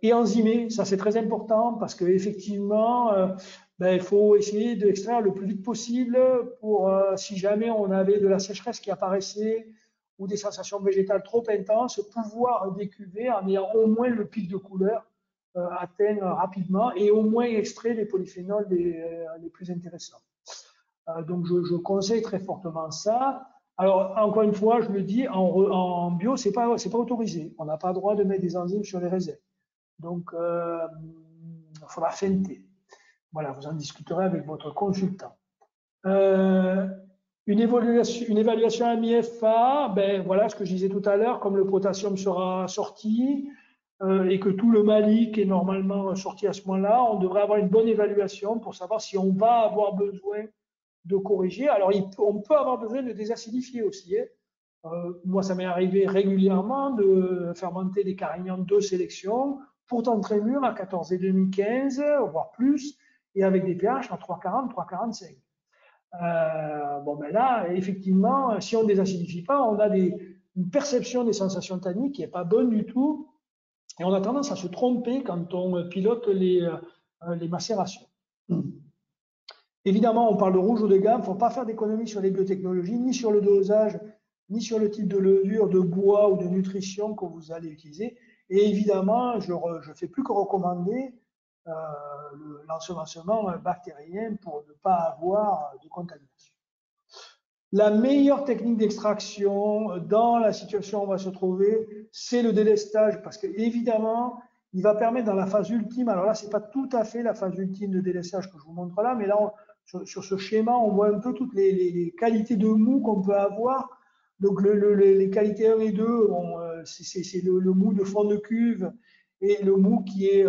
Et enzymé, ça c'est très important parce qu'effectivement, il faut essayer d'extraire le plus vite possible pour, si jamais on avait de la sécheresse qui apparaissait ou des sensations végétales trop intenses, pouvoir décuver en ayant au moins le pic de couleur atteint rapidement et au moins extrait les polyphénols les plus intéressants. Donc, je conseille très fortement ça. Alors, encore une fois, je le dis, en bio, c'est pas autorisé. On n'a pas le droit de mettre des enzymes sur les raisins. Donc, il faudra feinter. Voilà, vous en discuterez avec votre consultant. Une évaluation AMI-FA, ben voilà ce que je disais tout à l'heure, comme le potassium sera sorti, et que tout le malique est normalement sorti à ce moment-là, on devrait avoir une bonne évaluation pour savoir si on va avoir besoin de corriger. Alors, on peut avoir besoin de désacidifier aussi. Moi, ça m'est arrivé régulièrement de fermenter des carignans de sélection, pourtant très mûrs à 14,5-15, voire plus, et avec des pH à 3,40, 3,45. Bon, ben là, effectivement, si on ne désacidifie pas, on a une perception des sensations tanniques qui n'est pas bonne du tout. Et on a tendance à se tromper quand on pilote les macérations. Évidemment, on parle de rouge ou de gamme. Il ne faut pas faire d'économie sur les biotechnologies, ni sur le dosage, ni sur le type de levure, de bois ou de nutrition que vous allez utiliser. Et évidemment, je ne fais plus que recommander l'ensemencement bactérien pour ne pas avoir de contamination. La meilleure technique d'extraction dans la situation où on va se trouver, c'est le délestage, parce que évidemment, il va permettre dans la phase ultime, alors là, c'est pas tout à fait la phase ultime de délestage que je vous montre là, mais là, sur ce schéma, on voit un peu toutes les qualités de mou qu'on peut avoir. Donc, les qualités 1 et 2, c'est le mou de fond de cuve et le mou qui est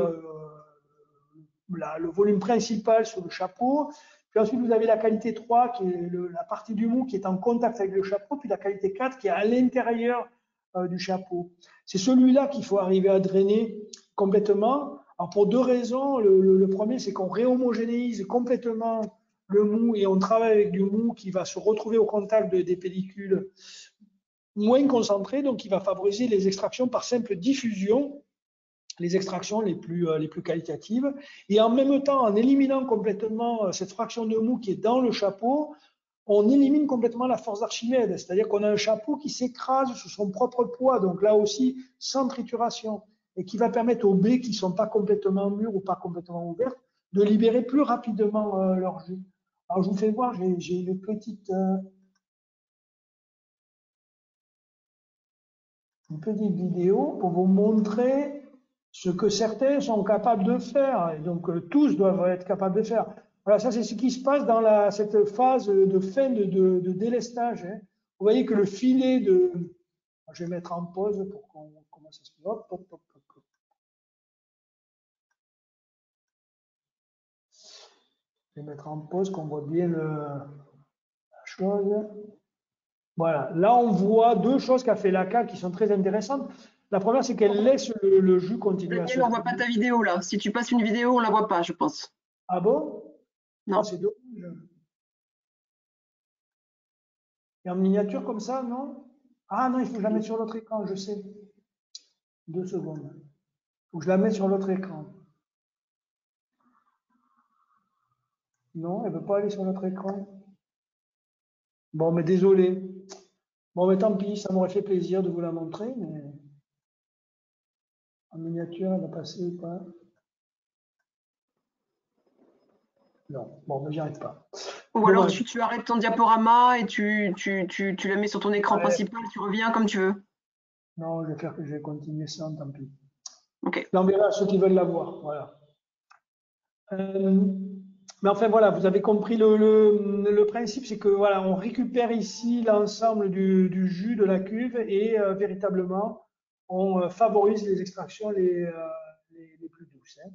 le volume principal sur le chapeau. Puis ensuite, vous avez la qualité 3, qui est la partie du mou qui est en contact avec le chapeau, puis la qualité 4 qui est à l'intérieur du chapeau. C'est celui-là qu'il faut arriver à drainer complètement. Alors pour deux raisons. Le premier, c'est qu'on réhomogénéise complètement le mou et on travaille avec du mou qui va se retrouver au contact des pellicules moins concentrées, donc qui va favoriser les extractions par simple diffusion, les extractions les plus qualitatives, et en même temps, en éliminant complètement cette fraction de mou qui est dans le chapeau, on élimine complètement la force d'Archimède, c'est-à-dire qu'on a un chapeau qui s'écrase sous son propre poids, donc là aussi sans trituration, et qui va permettre aux baies qui ne sont pas complètement mûres ou pas complètement ouvertes de libérer plus rapidement leur jus. Alors je vous fais voir, j'ai une petite vidéo pour vous montrer ce que certains sont capables de faire, et donc tous doivent être capables de faire. Voilà, ça c'est ce qui se passe dans cette phase de fin de délestage. Hein. Vous voyez que le filet de... Je vais mettre en pause pour qu'on commence à se... Hop, hop, hop, hop. Je vais mettre en pause qu'on voit bien la chose. Voilà, là on voit deux choses qu'a fait l'ACA qui sont très intéressantes. La première, c'est qu'elle laisse le jus continuer à se... Daniel, on ne voit pas ta vidéo là. Si tu passes une vidéo, on ne la voit pas, je pense. Ah bon? Non. Ah, c'est dommage. Et en miniature comme ça, non? Ah non, il faut que je la mette sur l'autre écran, je sais. 2 secondes. Il faut que je la mette sur l'autre écran. Non, elle ne veut pas aller sur l'autre écran. Bon, mais désolé. Bon, mais tant pis, ça m'aurait fait plaisir de vous la montrer, mais en miniature, elle va passer ou pas? Non, bon, mais j'y arrive pas. Ou alors tu arrêtes ton diaporama et tu la mets sur ton écran principal, tu reviens comme tu veux. Non, je vais continuer ça, tant pis. Ok. Je l'enverrai à ceux qui veulent la voir. Voilà. Mais enfin, voilà, vous avez compris le principe, c'est que voilà, on récupère ici l'ensemble du jus de la cuve et véritablement, on favorise les extractions les plus douces. Hein.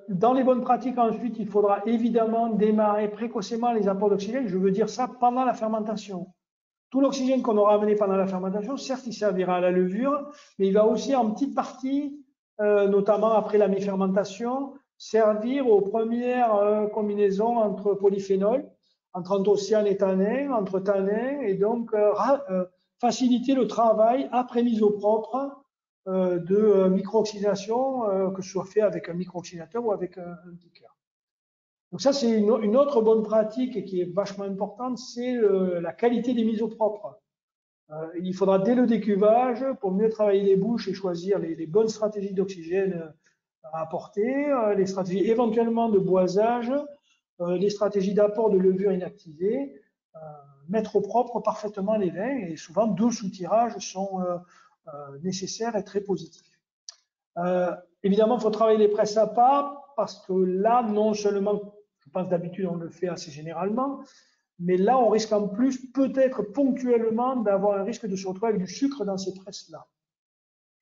Dans les bonnes pratiques, ensuite, il faudra évidemment démarrer précocement les apports d'oxygène. Je veux dire ça pendant la fermentation. Tout l'oxygène qu'on aura amené pendant la fermentation, certes, il servira à la levure, mais il va aussi en petite partie, notamment après la mi-fermentation, servir aux premières combinaisons entre polyphénols, entre anthocyane et tanin, entre tanins, et donc faciliter le travail après mise au propre de micro-oxydation, que ce soit fait avec un micro-oxydateur ou avec un ticker. Donc ça, c'est une autre bonne pratique et qui est vachement importante, c'est la qualité des mises au propre. Il faudra dès le décuvage, pour mieux travailler les bouches et choisir les bonnes stratégies d'oxygène à apporter, les stratégies éventuellement de boisage, les stratégies d'apport de levure inactivée, mettre au propre parfaitement les vins, et souvent 2 soutirages sont nécessaires et très positifs. Évidemment, il faut travailler les presses à pas, parce que là, non seulement, je pense d'habitude on le fait assez généralement, mais là, on risque en plus, peut-être ponctuellement, d'avoir un risque de se retrouver avec du sucre dans ces presses-là.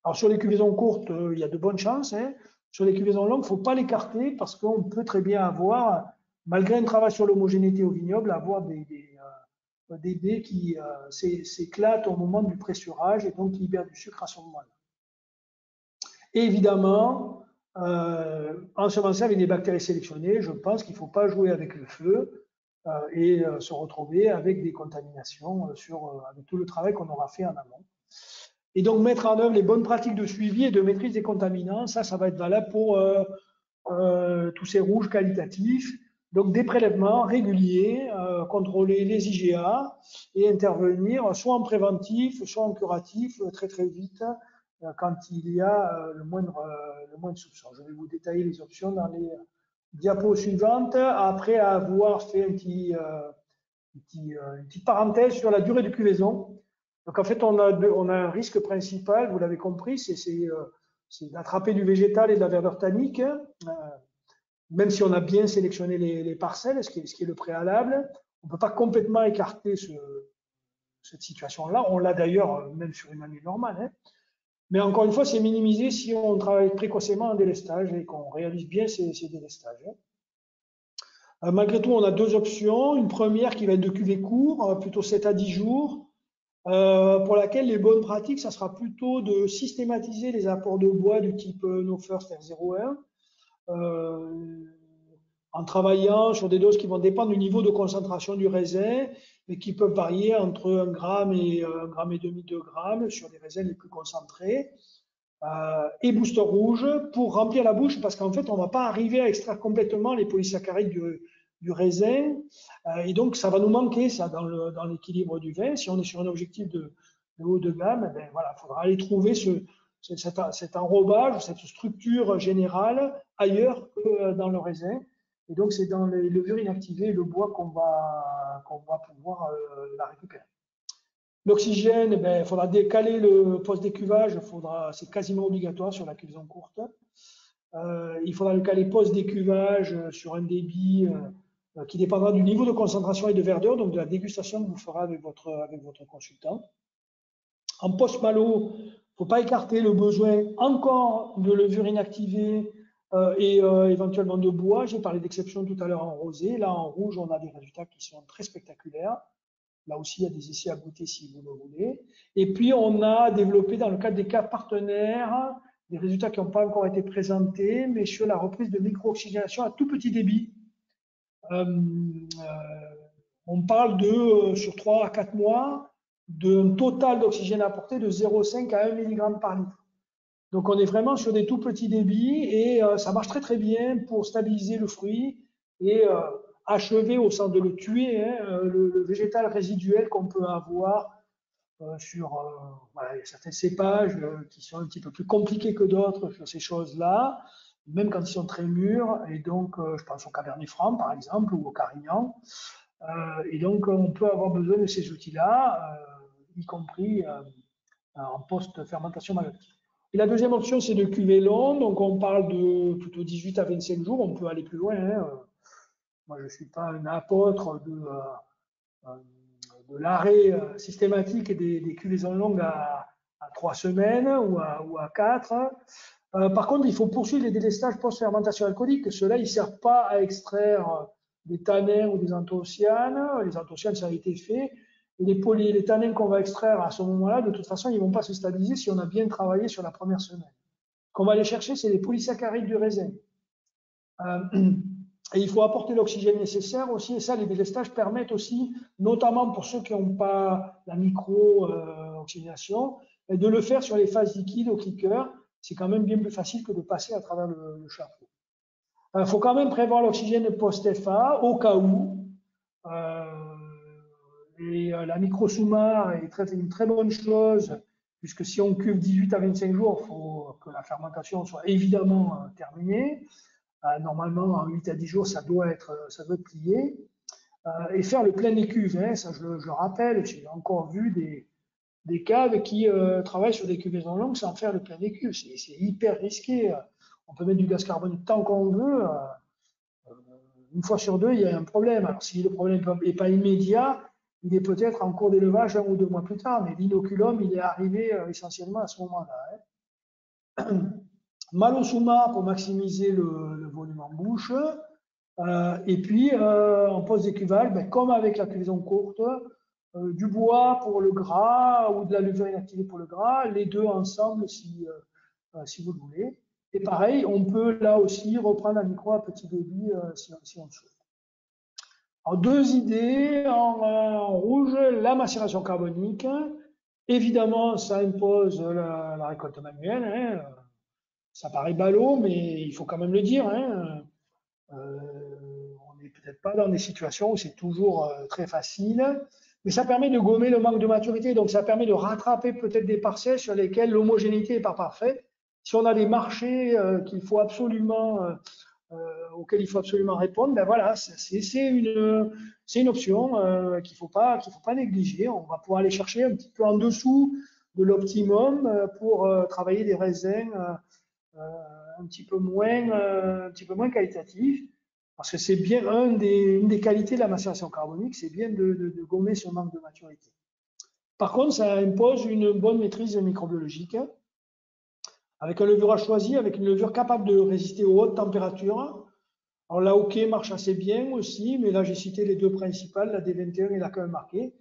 Alors, sur les cuvaisons courtes, il y a de bonnes chances. Hein. Sur les cuvaisons longues, il ne faut pas l'écarter parce qu'on peut très bien avoir, malgré un travail sur l'homogénéité au vignoble, avoir des baies qui s'éclatent au moment du pressurage et donc qui libèrent du sucre à ce moment-là. Et évidemment, ensemencer avec des bactéries sélectionnées. Je pense qu'il ne faut pas jouer avec le feu et se retrouver avec des contaminations avec tout le travail qu'on aura fait en amont. Et donc, mettre en œuvre les bonnes pratiques de suivi et de maîtrise des contaminants, ça va être valable pour tous ces rouges qualitatifs. Donc, des prélèvements réguliers, contrôler les IGA et intervenir soit en préventif, soit en curatif, très très vite, quand il y a le moindre soupçon. Je vais vous détailler les options dans les diapos suivantes, après avoir fait une petite parenthèse sur la durée de cuvaison. Donc en fait, on a un risque principal, vous l'avez compris, c'est d'attraper du végétal et de la verdure tannique, même si on a bien sélectionné les parcelles, ce qui est le préalable. On ne peut pas complètement écarter cette situation-là. On l'a d'ailleurs même sur une année normale. Hein. Mais encore une fois, c'est minimisé si on travaille précocement en délestage et qu'on réalise bien ces délestages. Malgré tout, on a deux options. Une première qui va être de cuvée court, plutôt 7 à 10 jours, pour laquelle les bonnes pratiques, ça sera plutôt de systématiser les apports de bois du type No First R01, en travaillant sur des doses qui vont dépendre du niveau de concentration du raisin, mais qui peuvent varier entre 1 gramme et 1,5 gramme, 2 grammes sur les raisins les plus concentrés. Et booster rouge pour remplir la bouche, parce qu'en fait, on ne va pas arriver à extraire complètement les polysaccharides du raisin, et donc ça va nous manquer ça dans l'équilibre du vin. Si on est sur un objectif de haut de gamme, ben voilà, il faudra aller trouver cet enrobage, cette structure générale ailleurs que dans le raisin. Et donc c'est dans les levures inactivées et le bois qu'on va pouvoir la récupérer. L'oxygène, il faudra décaler le post-décuvage, c'est quasiment obligatoire sur la cuvaison courte. Il faudra le caler post-décuvage sur un débit qui dépendra du niveau de concentration et de verdure, donc de la dégustation que vous ferez avec votre consultant. En post-malo, il ne faut pas écarter le besoin encore de levure inactivée et éventuellement de bois. J'ai parlé d'exception tout à l'heure en rosé. Là, en rouge, on a des résultats qui sont très spectaculaires. Là aussi, il y a des essais à goûter si vous le voulez. Et puis, on a développé dans le cadre des cas partenaires des résultats qui n'ont pas encore été présentés, mais sur la reprise de micro-oxygénation à tout petit débit. On parle sur 3 à 4 mois d'un total d'oxygène apporté de 0,5 à 1 mg par litre. Donc, on est vraiment sur des tout petits débits et ça marche très très bien pour stabiliser le fruit et achever, au sens de le tuer, le végétal résiduel qu'on peut avoir sur voilà, il y a certains cépages qui sont un petit peu plus compliqués que d'autres sur ces choses-là, même quand ils sont très mûrs. Et donc, je pense au Cabernet Franc, par exemple, ou au Carignan. Et donc, on peut avoir besoin de ces outils-là, y compris en post-fermentation malolactique. Et la deuxième option, c'est de cuvée long. Donc, on parle de plutôt 18 à 25 jours. On peut aller plus loin. Hein. Moi, je ne suis pas un apôtre de l'arrêt systématique des cuvaisons longues à 3 semaines ou à 4. Par contre, il faut poursuivre les délestages post-fermentation alcoolique. Ceux-là, ils ne servent pas à extraire des tanins ou des anthocyanes. Les anthocyanes, ça a été fait. Et les tanins qu'on va extraire à ce moment-là, de toute façon, ils ne vont pas se stabiliser si on a bien travaillé sur la première semaine. Ce qu'on va aller chercher, c'est les polysaccharides du raisin. Et il faut apporter l'oxygène nécessaire aussi. Et ça, les délestages permettent aussi, notamment pour ceux qui n'ont pas la micro-oxygénation, de le faire sur les phases liquides au cliqueur. C'est quand même bien plus facile que de passer à travers le chapeau. Il faut quand même prévoir l'oxygène post-FA au cas où. Et la micro-soumar est une très bonne chose, puisque si on cuve 18 à 25 jours, il faut que la fermentation soit évidemment terminée. Normalement, en 8 à 10 jours, ça doit être plié. Et faire le plein des cuves, hein, ça je le rappelle, j'ai encore vu des caves qui travaillent sur des cuvaisons longues sans faire le plein des cuves. C'est hyper risqué. On peut mettre du gaz carbonique tant qu'on veut. Une fois sur deux, il y a un problème. Alors, si le problème n'est pas immédiat, il est peut-être en cours d'élevage 1 ou 2 mois plus tard, mais l'inoculum, il est arrivé essentiellement à ce moment-là. Hein. Malo-soumar pour maximiser le volume en bouche. Et puis, en post-décuvage, comme avec la cuvaison courte, du bois pour le gras ou de la levure inactivée pour le gras, les deux ensemble si vous le voulez. Et pareil, on peut là aussi reprendre un micro à petit débit si on le souhaite. Alors, deux idées. En rouge, la macération carbonique. Évidemment, ça impose la récolte manuelle. Hein. Ça paraît ballot, mais il faut quand même le dire. Hein. On n'est peut-être pas dans des situations où c'est toujours très facile, mais ça permet de gommer le manque de maturité. Donc, ça permet de rattraper peut-être des parcelles sur lesquelles l'homogénéité n'est pas parfaite. Si on a des marchés qu'il faut absolument auquel il faut absolument répondre, ben voilà, c'est une option qu'il faut pas négliger. On va pouvoir aller chercher un petit peu en dessous de l'optimum pour travailler des raisins un petit peu moins qualitatifs. Parce que c'est bien une des qualités de la macération carbonique, c'est bien de gommer ce manque de maturité. Par contre, ça impose une bonne maîtrise microbiologique, avec un levurage choisi, avec une levure capable de résister aux hautes températures. Alors la hockey marche assez bien aussi, mais là j'ai cité les deux principales, la D21 et la KM marquée,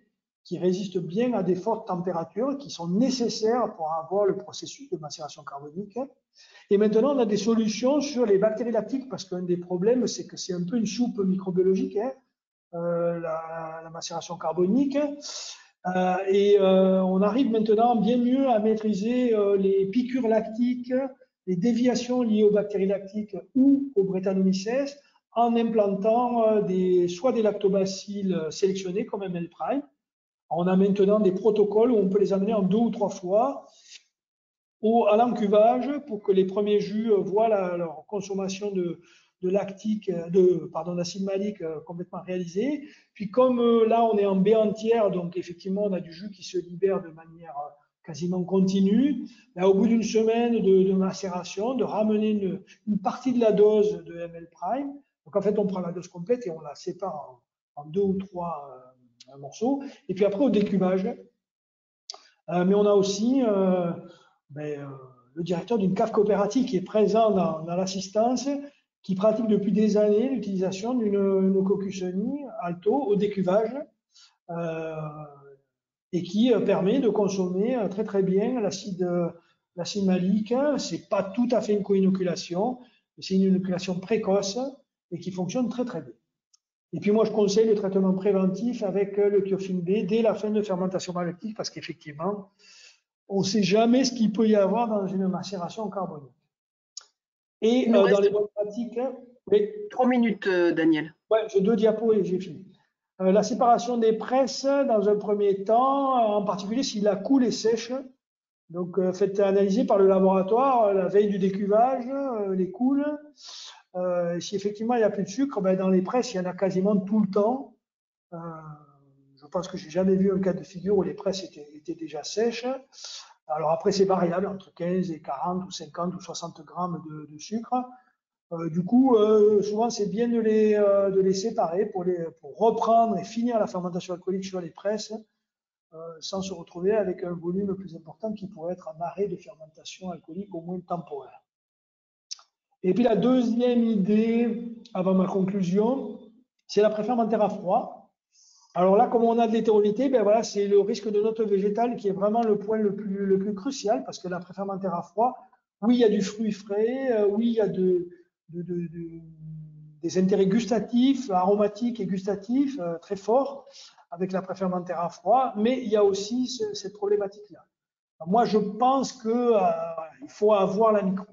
qui résistent bien à des fortes températures, qui sont nécessaires pour avoir le processus de macération carbonique. Et maintenant, on a des solutions sur les bactéries lactiques, parce qu'un des problèmes, c'est que c'est un peu une soupe microbiologique, hein, la macération carbonique. On arrive maintenant bien mieux à maîtriser les piqûres lactiques, les déviations liées aux bactéries lactiques ou aux Brettanomyces en implantant soit des lactobacilles sélectionnés comme ML Prime. On a maintenant des protocoles où on peut les amener en 2 ou 3 fois à l'encuvage pour que les premiers jus voient leur consommation d'acide malique complètement réalisée. Puis comme là on est en baie entière, donc effectivement on a du jus qui se libère de manière quasiment continue, là, au bout d'une semaine de macération, de ramener une partie de la dose de ML Prime. Donc en fait on prend la dose complète et on la sépare en 2 ou 3 morceaux. Et puis après au décubage. Mais on a aussi le directeur d'une cave coopérative qui est présent dans l'assistance, qui pratique depuis des années l'utilisation d'une Coccusoni alto au décuvage et qui permet de consommer très très bien l'acide malique. C'est pas tout à fait une co-inoculation, mais c'est une inoculation précoce et qui fonctionne très très bien. Et puis moi je conseille le traitement préventif avec le thiophine B dès la fin de fermentation malactique parce qu'effectivement on ne sait jamais ce qu'il peut y avoir dans une macération carbonique. Et dans les bonnes pratiques. Mais 3 minutes, Daniel. Ouais, j'ai 2 diapos et j'ai fini. La séparation des presses, dans un premier temps, en particulier si la coule est sèche. Donc, faites analyser par le laboratoire la veille du décuvage, les coules. Si effectivement il n'y a plus de sucre, ben, dans les presses, il y en a quasiment tout le temps. Je pense que j'ai jamais vu un cas de figure où les presses étaient déjà sèches. Alors après, c'est variable entre 15 et 40 ou 50 ou 60 grammes de sucre. Du coup, souvent, c'est bien de les séparer pour reprendre et finir la fermentation alcoolique sur les presses sans se retrouver avec un volume plus important qui pourrait être un arrêt de fermentation alcoolique au moins temporaire. Et puis la deuxième idée, avant ma conclusion, c'est la préfermentaire à froid. Alors là, comme on a de l'hétérogénéité, ben voilà, c'est le risque de note végétale qui est vraiment le point le plus crucial parce que la préfermentaire à froid, oui, il y a du fruit frais, oui, il y a des intérêts gustatifs, aromatiques et gustatifs très forts avec la préfermentaire à froid, mais il y a aussi cette problématique-là. Moi, je pense qu'il faut avoir la micro.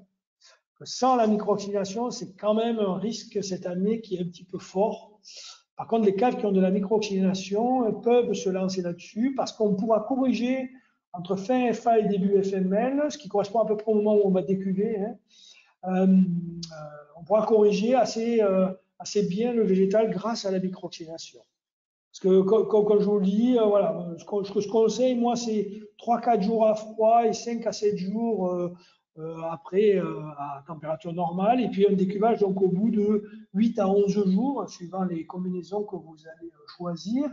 Sans la micro-oxydation, c'est quand même un risque cette année qui est un petit peu fort. Par contre, les caves qui ont de la micro-oxydation peuvent se lancer là-dessus parce qu'on pourra corriger entre fin FA et début FML, ce qui correspond à peu près au moment où on va décuver. On pourra corriger assez bien le végétal grâce à la micro-oxydation. Parce que, comme je vous le dis, voilà, ce que je conseille, moi, c'est 3-4 jours à froid et 5 à 7 jours après à température normale. Et puis un décuvage donc au bout de 8 à 11 jours, suivant les combinaisons que vous allez choisir.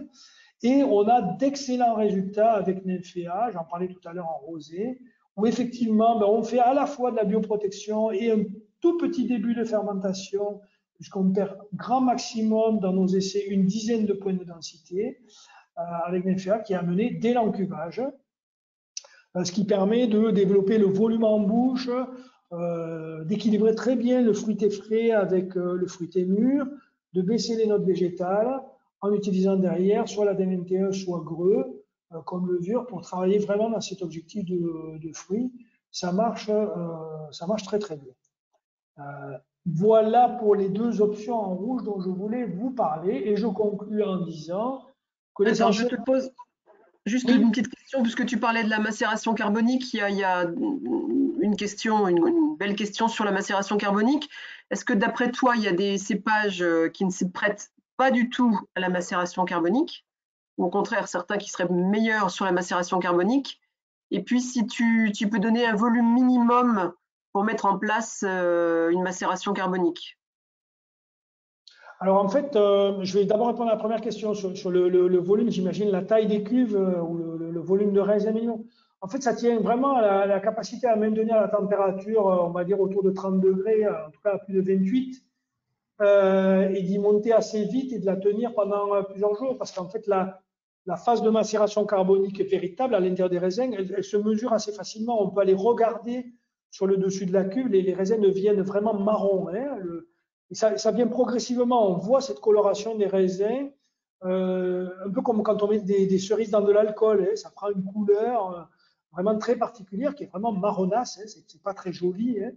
Et on a d'excellents résultats avec Nymphea, j'en parlais tout à l'heure en rosé, où effectivement, on fait à la fois de la bioprotection et un tout petit début de fermentation, puisqu'on perd grand maximum dans nos essais une dizaine de points de densité avec Nymphea qui est amené dès l'encuvage, ce qui permet de développer le volume en bouche d'équilibrer très bien le fruité frais avec le fruité mûr, de baisser les notes végétales en utilisant derrière soit la DMT1, soit greux comme levure pour travailler vraiment dans cet objectif de fruits. Ça marche très très bien. Voilà pour les deux options en rouge dont je voulais vous parler et je conclus en disant que Attends, je l'essentiel… te pose juste Oui. une petite question, puisque tu parlais de la macération carbonique, il y a une question, une belle question sur la macération carbonique. Est-ce que d'après toi, il y a des cépages qui ne se prêtent pas du tout à la macération carbonique, ou au contraire, certains qui seraient meilleurs sur la macération carbonique? Et puis, si tu peux donner un volume minimum pour mettre en place une macération carbonique. Alors en fait, je vais d'abord répondre à la première question sur le volume, j'imagine la taille des cuves ou le volume de raisin minimum. En fait, ça tient vraiment à la capacité à maintenir la température, on va dire autour de 30 degrés, en tout cas à plus de 28, et d'y monter assez vite et de la tenir pendant plusieurs jours, parce qu'en fait, la phase de macération carbonique véritable à l'intérieur des raisins, elle se mesure assez facilement. On peut aller regarder sur le dessus de la cuve, les raisins deviennent vraiment marrons. Hein, et ça vient progressivement. On voit cette coloration des raisins, un peu comme quand on met des cerises dans de l'alcool. Hein, ça prend une couleur vraiment très particulière qui est vraiment marronasse. Hein, c'est pas très joli. Hein,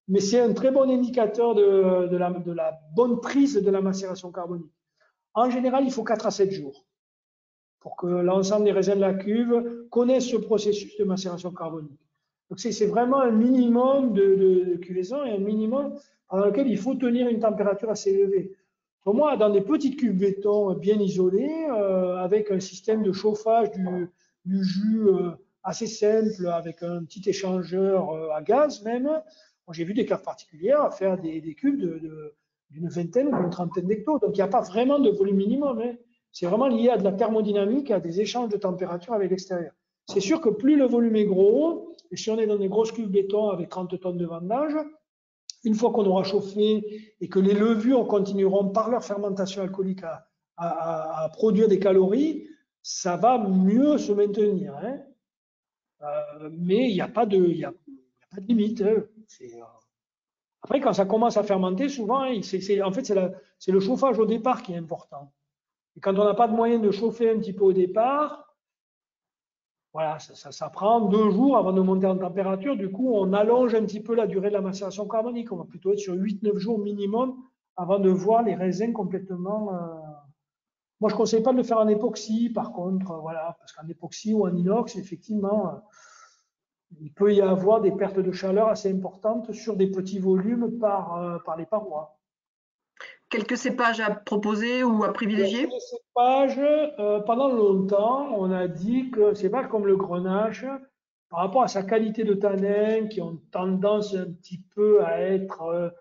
mais c'est un très bon indicateur de la bonne prise de la macération carbonique. En général, il faut 4 à 7 jours pour que l'ensemble des raisins de la cuve connaissent ce processus de macération carbonique. Donc c'est vraiment un minimum de cuvaison et un minimum pendant lequel il faut tenir une température assez élevée. Pour moi, dans des petites cuves béton bien isolées, avec un système de chauffage du jus assez simple, avec un petit échangeur à gaz même, j'ai vu des caves particulières faire des cuves d'une vingtaine ou d'une trentaine d'hectos. Donc il n'y a pas vraiment de volume minimum. Hein. C'est vraiment lié à de la thermodynamique, à des échanges de température avec l'extérieur. C'est sûr que plus le volume est gros, et si on est dans des grosses cuves béton avec 30 tonnes de vendage, une fois qu'on aura chauffé et que les levures continueront par leur fermentation alcoolique à produire des calories, ça va mieux se maintenir. Hein. Mais il n'y a pas de limite. Hein. Après, quand ça commence à fermenter, souvent, en fait, c'est le chauffage au départ qui est important. Et quand on n'a pas de moyen de chauffer un petit peu au départ, voilà, ça prend 2 jours avant de monter en température. Du coup, on allonge un petit peu la durée de la macération carbonique. On va plutôt être sur 8-9 jours minimum avant de voir les raisins complètement. Moi, je ne conseille pas de le faire en époxy, par contre, voilà, parce qu'en époxy ou en inox, effectivement, il peut y avoir des pertes de chaleur assez importantes sur des petits volumes par les parois. Quelques cépages à proposer ou à privilégier? Sur les cépages, pendant longtemps, on a dit que cépages comme le grenache, par rapport à sa qualité de tanin, qui ont tendance un petit peu à être,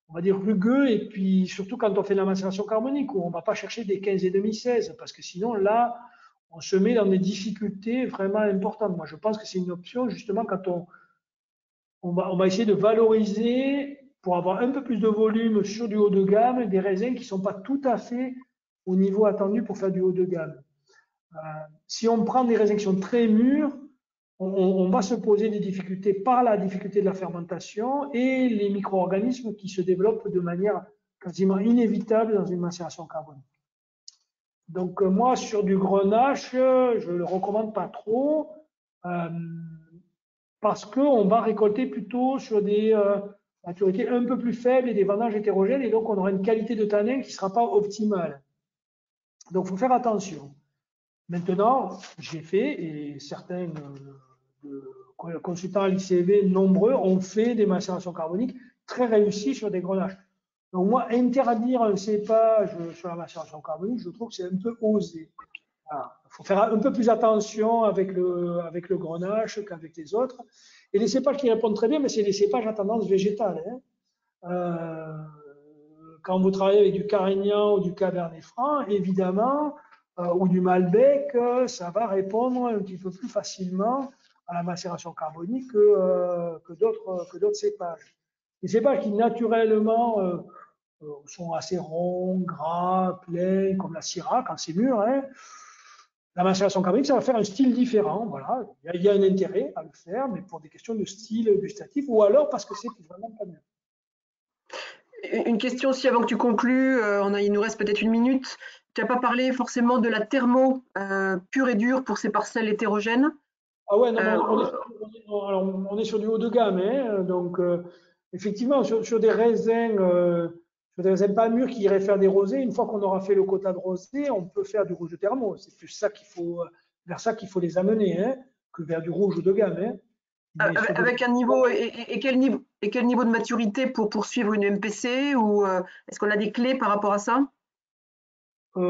on va dire, rugueux, et puis surtout quand on fait de la macération carbonique, où on ne va pas chercher des 15,5-16, parce que sinon, là, on se met dans des difficultés vraiment importantes. Moi, je pense que c'est une option, justement, quand on va essayer de valoriser, pour avoir un peu plus de volume sur du haut de gamme, des raisins qui ne sont pas tout à fait au niveau attendu pour faire du haut de gamme. Si on prend des raisins qui sont très mûrs, on va se poser des difficultés par la difficulté de la fermentation et les micro-organismes qui se développent de manière quasiment inévitable dans une macération carbonique. Donc moi, sur du grenache, je ne le recommande pas trop parce qu'on va récolter plutôt sur des maturités un peu plus faibles et des vendanges hétérogènes, et donc on aura une qualité de tanin qui ne sera pas optimale. Donc il faut faire attention. Maintenant, j'ai fait, et certains consultants à l'ICV, nombreux, ont fait des macérations carboniques très réussies sur des grenaches. Donc moi, interdire un cépage sur la macération carbonique, je trouve que c'est un peu osé. Voilà. Il faut faire un peu plus attention avec le grenache qu'avec les autres. Et les cépages qui répondent très bien, mais c'est les cépages à tendance végétale. Hein. Quand vous travaillez avec du carignan ou du cabernet franc, évidemment, ou du malbec, ça va répondre un petit peu plus facilement à la macération carbonique que d'autres cépages. Les cépages qui naturellement sont assez ronds, gras, pleins, comme la Syrah quand c'est mûr, hein, La macération carbonique, ça va faire un style différent. Voilà. Il y a un intérêt à le faire, mais pour des questions de style gustatif, ou alors parce que c'est vraiment pas mieux. Une question aussi avant que tu conclues, il nous reste peut-être une minute. Tu n'as pas parlé forcément de la thermo pure et dure pour ces parcelles hétérogènes. Ah ouais, non, on est sur du haut de gamme, hein, donc effectivement, sur des raisins pas mûrs qui iraient faire des rosés, une fois qu'on aura fait le quota de rosé, on peut faire du rouge de thermo. C'est plus ça vers ça qu'il faut les amener, hein, que vers du rouge de gamme. Hein. Avec un niveau et quel niveau de maturité pour poursuivre une MPC ou est-ce qu'on a des clés par rapport à ça? Là,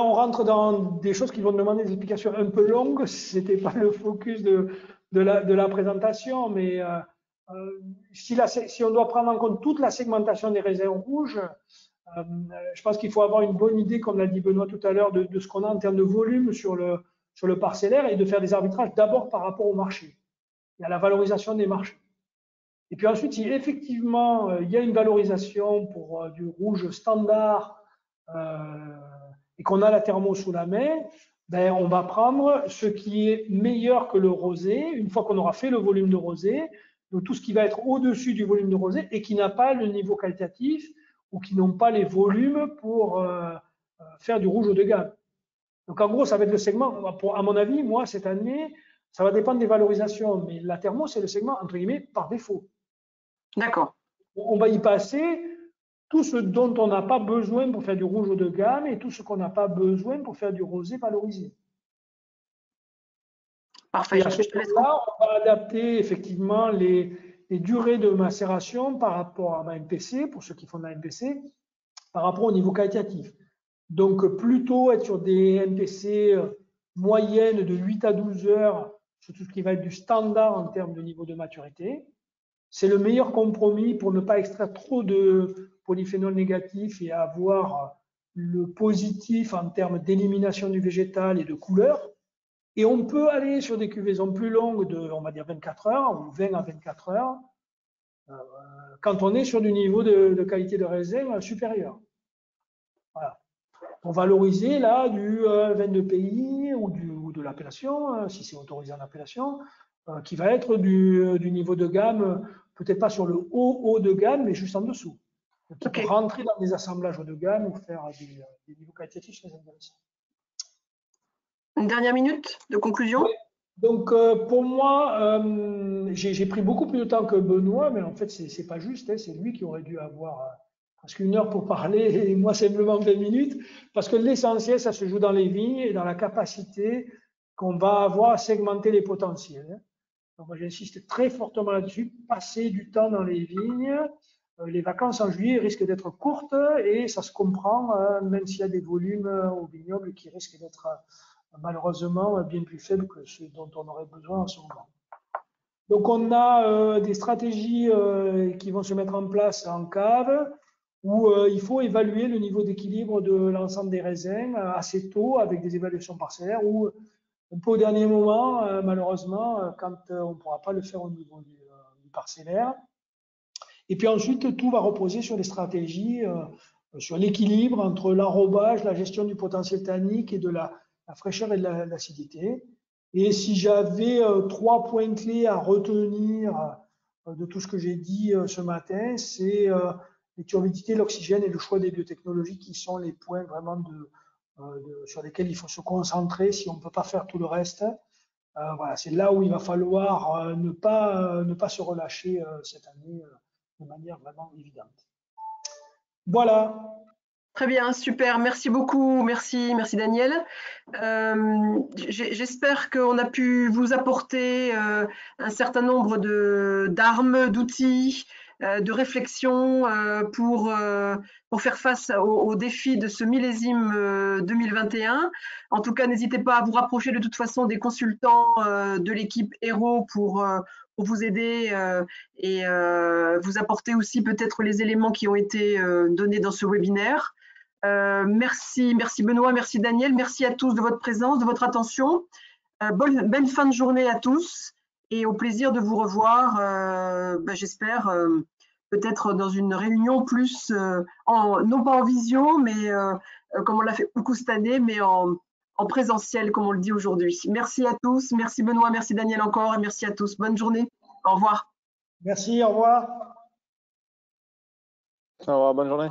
on rentre dans des choses qui vont demander des explications un peu longues. C'était pas le focus de la présentation, mais si on doit prendre en compte toute la segmentation des raisins rouges, je pense qu'il faut avoir une bonne idée, comme l'a dit Benoît tout à l'heure, de ce qu'on a en termes de volume sur le parcellaire et de faire des arbitrages d'abord par rapport au marché et à la valorisation des marchés. Et puis ensuite, si effectivement il y a une valorisation pour du rouge standard et qu'on a la thermo sous la main, ben, on va prendre ce qui est meilleur que le rosé, une fois qu'on aura fait le volume de rosé, donc tout ce qui va être au-dessus du volume de rosé et qui n'a pas le niveau qualitatif ou qui n'ont pas les volumes pour faire du rouge haut de gamme. Donc en gros, ça va être le segment, à mon avis, moi, cette année, ça va dépendre des valorisations, mais la thermo, c'est le segment, entre guillemets, par défaut. D'accord. On va y passer tout ce dont on n'a pas besoin pour faire du rouge haut de gamme et tout ce qu'on n'a pas besoin pour faire du rosé valorisé. Parfait. Et à ce moment-là, on va adapter effectivement les durées de macération par rapport à ma MPC, pour ceux qui font de la MPC, par rapport au niveau qualitatif. Donc, plutôt être sur des MPC moyennes de 8 à 12 heures sur tout ce qui va être du standard en termes de niveau de maturité. C'est le meilleur compromis pour ne pas extraire trop de polyphénols négatifs et avoir le positif en termes d'élimination du végétal et de couleur. Et on peut aller sur des cuvaisons plus longues de, on va dire, 24 heures ou 20 à 24 heures quand on est sur du niveau de qualité de raisin supérieur. Voilà. Pour valoriser là du vin de pays ou de l'appellation, si c'est autorisé en appellation, qui va être du niveau de gamme, peut-être pas sur le haut de gamme, mais juste en dessous. Donc, qui peut rentrer dans des assemblages haut de gamme ou faire des niveaux qualitatifs très intéressants. Une dernière minute de conclusion. Oui. Donc pour moi, j'ai pris beaucoup plus de temps que Benoît, mais en fait c'est pas juste, hein, c'est lui qui aurait dû avoir presque 1 heure pour parler et moi simplement 20 minutes, parce que l'essentiel ça se joue dans les vignes et dans la capacité qu'on va avoir à segmenter les potentiels. Hein. Donc moi j'insiste très fortement là-dessus, passer du temps dans les vignes. Les vacances en juillet risquent d'être courtes et ça se comprend, même s'il y a des volumes au vignoble qui risquent d'être malheureusement bien plus faibles que ceux dont on aurait besoin en ce moment. Donc on a des stratégies qui vont se mettre en place en cave où il faut évaluer le niveau d'équilibre de l'ensemble des raisins assez tôt avec des évaluations parcellaires ou un peu au dernier moment, malheureusement, quand on ne pourra pas le faire au niveau du parcellaire. Et puis ensuite, tout va reposer sur les stratégies, sur l'équilibre entre l'enrobage, la gestion du potentiel tannique et de la fraîcheur et de l'acidité. Et si j'avais 3 points clés à retenir de tout ce que j'ai dit ce matin, c'est les turbidités, l'oxygène et le choix des biotechnologies qui sont les points vraiment sur lesquels il faut se concentrer si on ne peut pas faire tout le reste. Voilà, c'est là où il va falloir ne pas se relâcher cette année de manière vraiment évidente. Voilà. Très bien, super, merci beaucoup, merci Daniel. J'espère qu'on a pu vous apporter un certain nombre d'armes, d'outils, de réflexions pour faire face aux défis de ce millésime 2021. En tout cas, n'hésitez pas à vous rapprocher de toute façon des consultants de l'équipe Héros pour vous aider et vous apporter aussi peut-être les éléments qui ont été donnés dans ce webinaire. Merci Benoît, merci Daniel, merci à tous de votre présence, de votre attention. Bonne fin de journée à tous et au plaisir de vous revoir, j'espère, peut-être dans une réunion plus, non pas en visio, mais comme on l'a fait beaucoup cette année, mais en en présentiel, comme on le dit aujourd'hui. Merci à tous. Merci Benoît, merci Daniel encore, et merci à tous. Bonne journée. Au revoir. Merci, au revoir. Au revoir, bonne journée.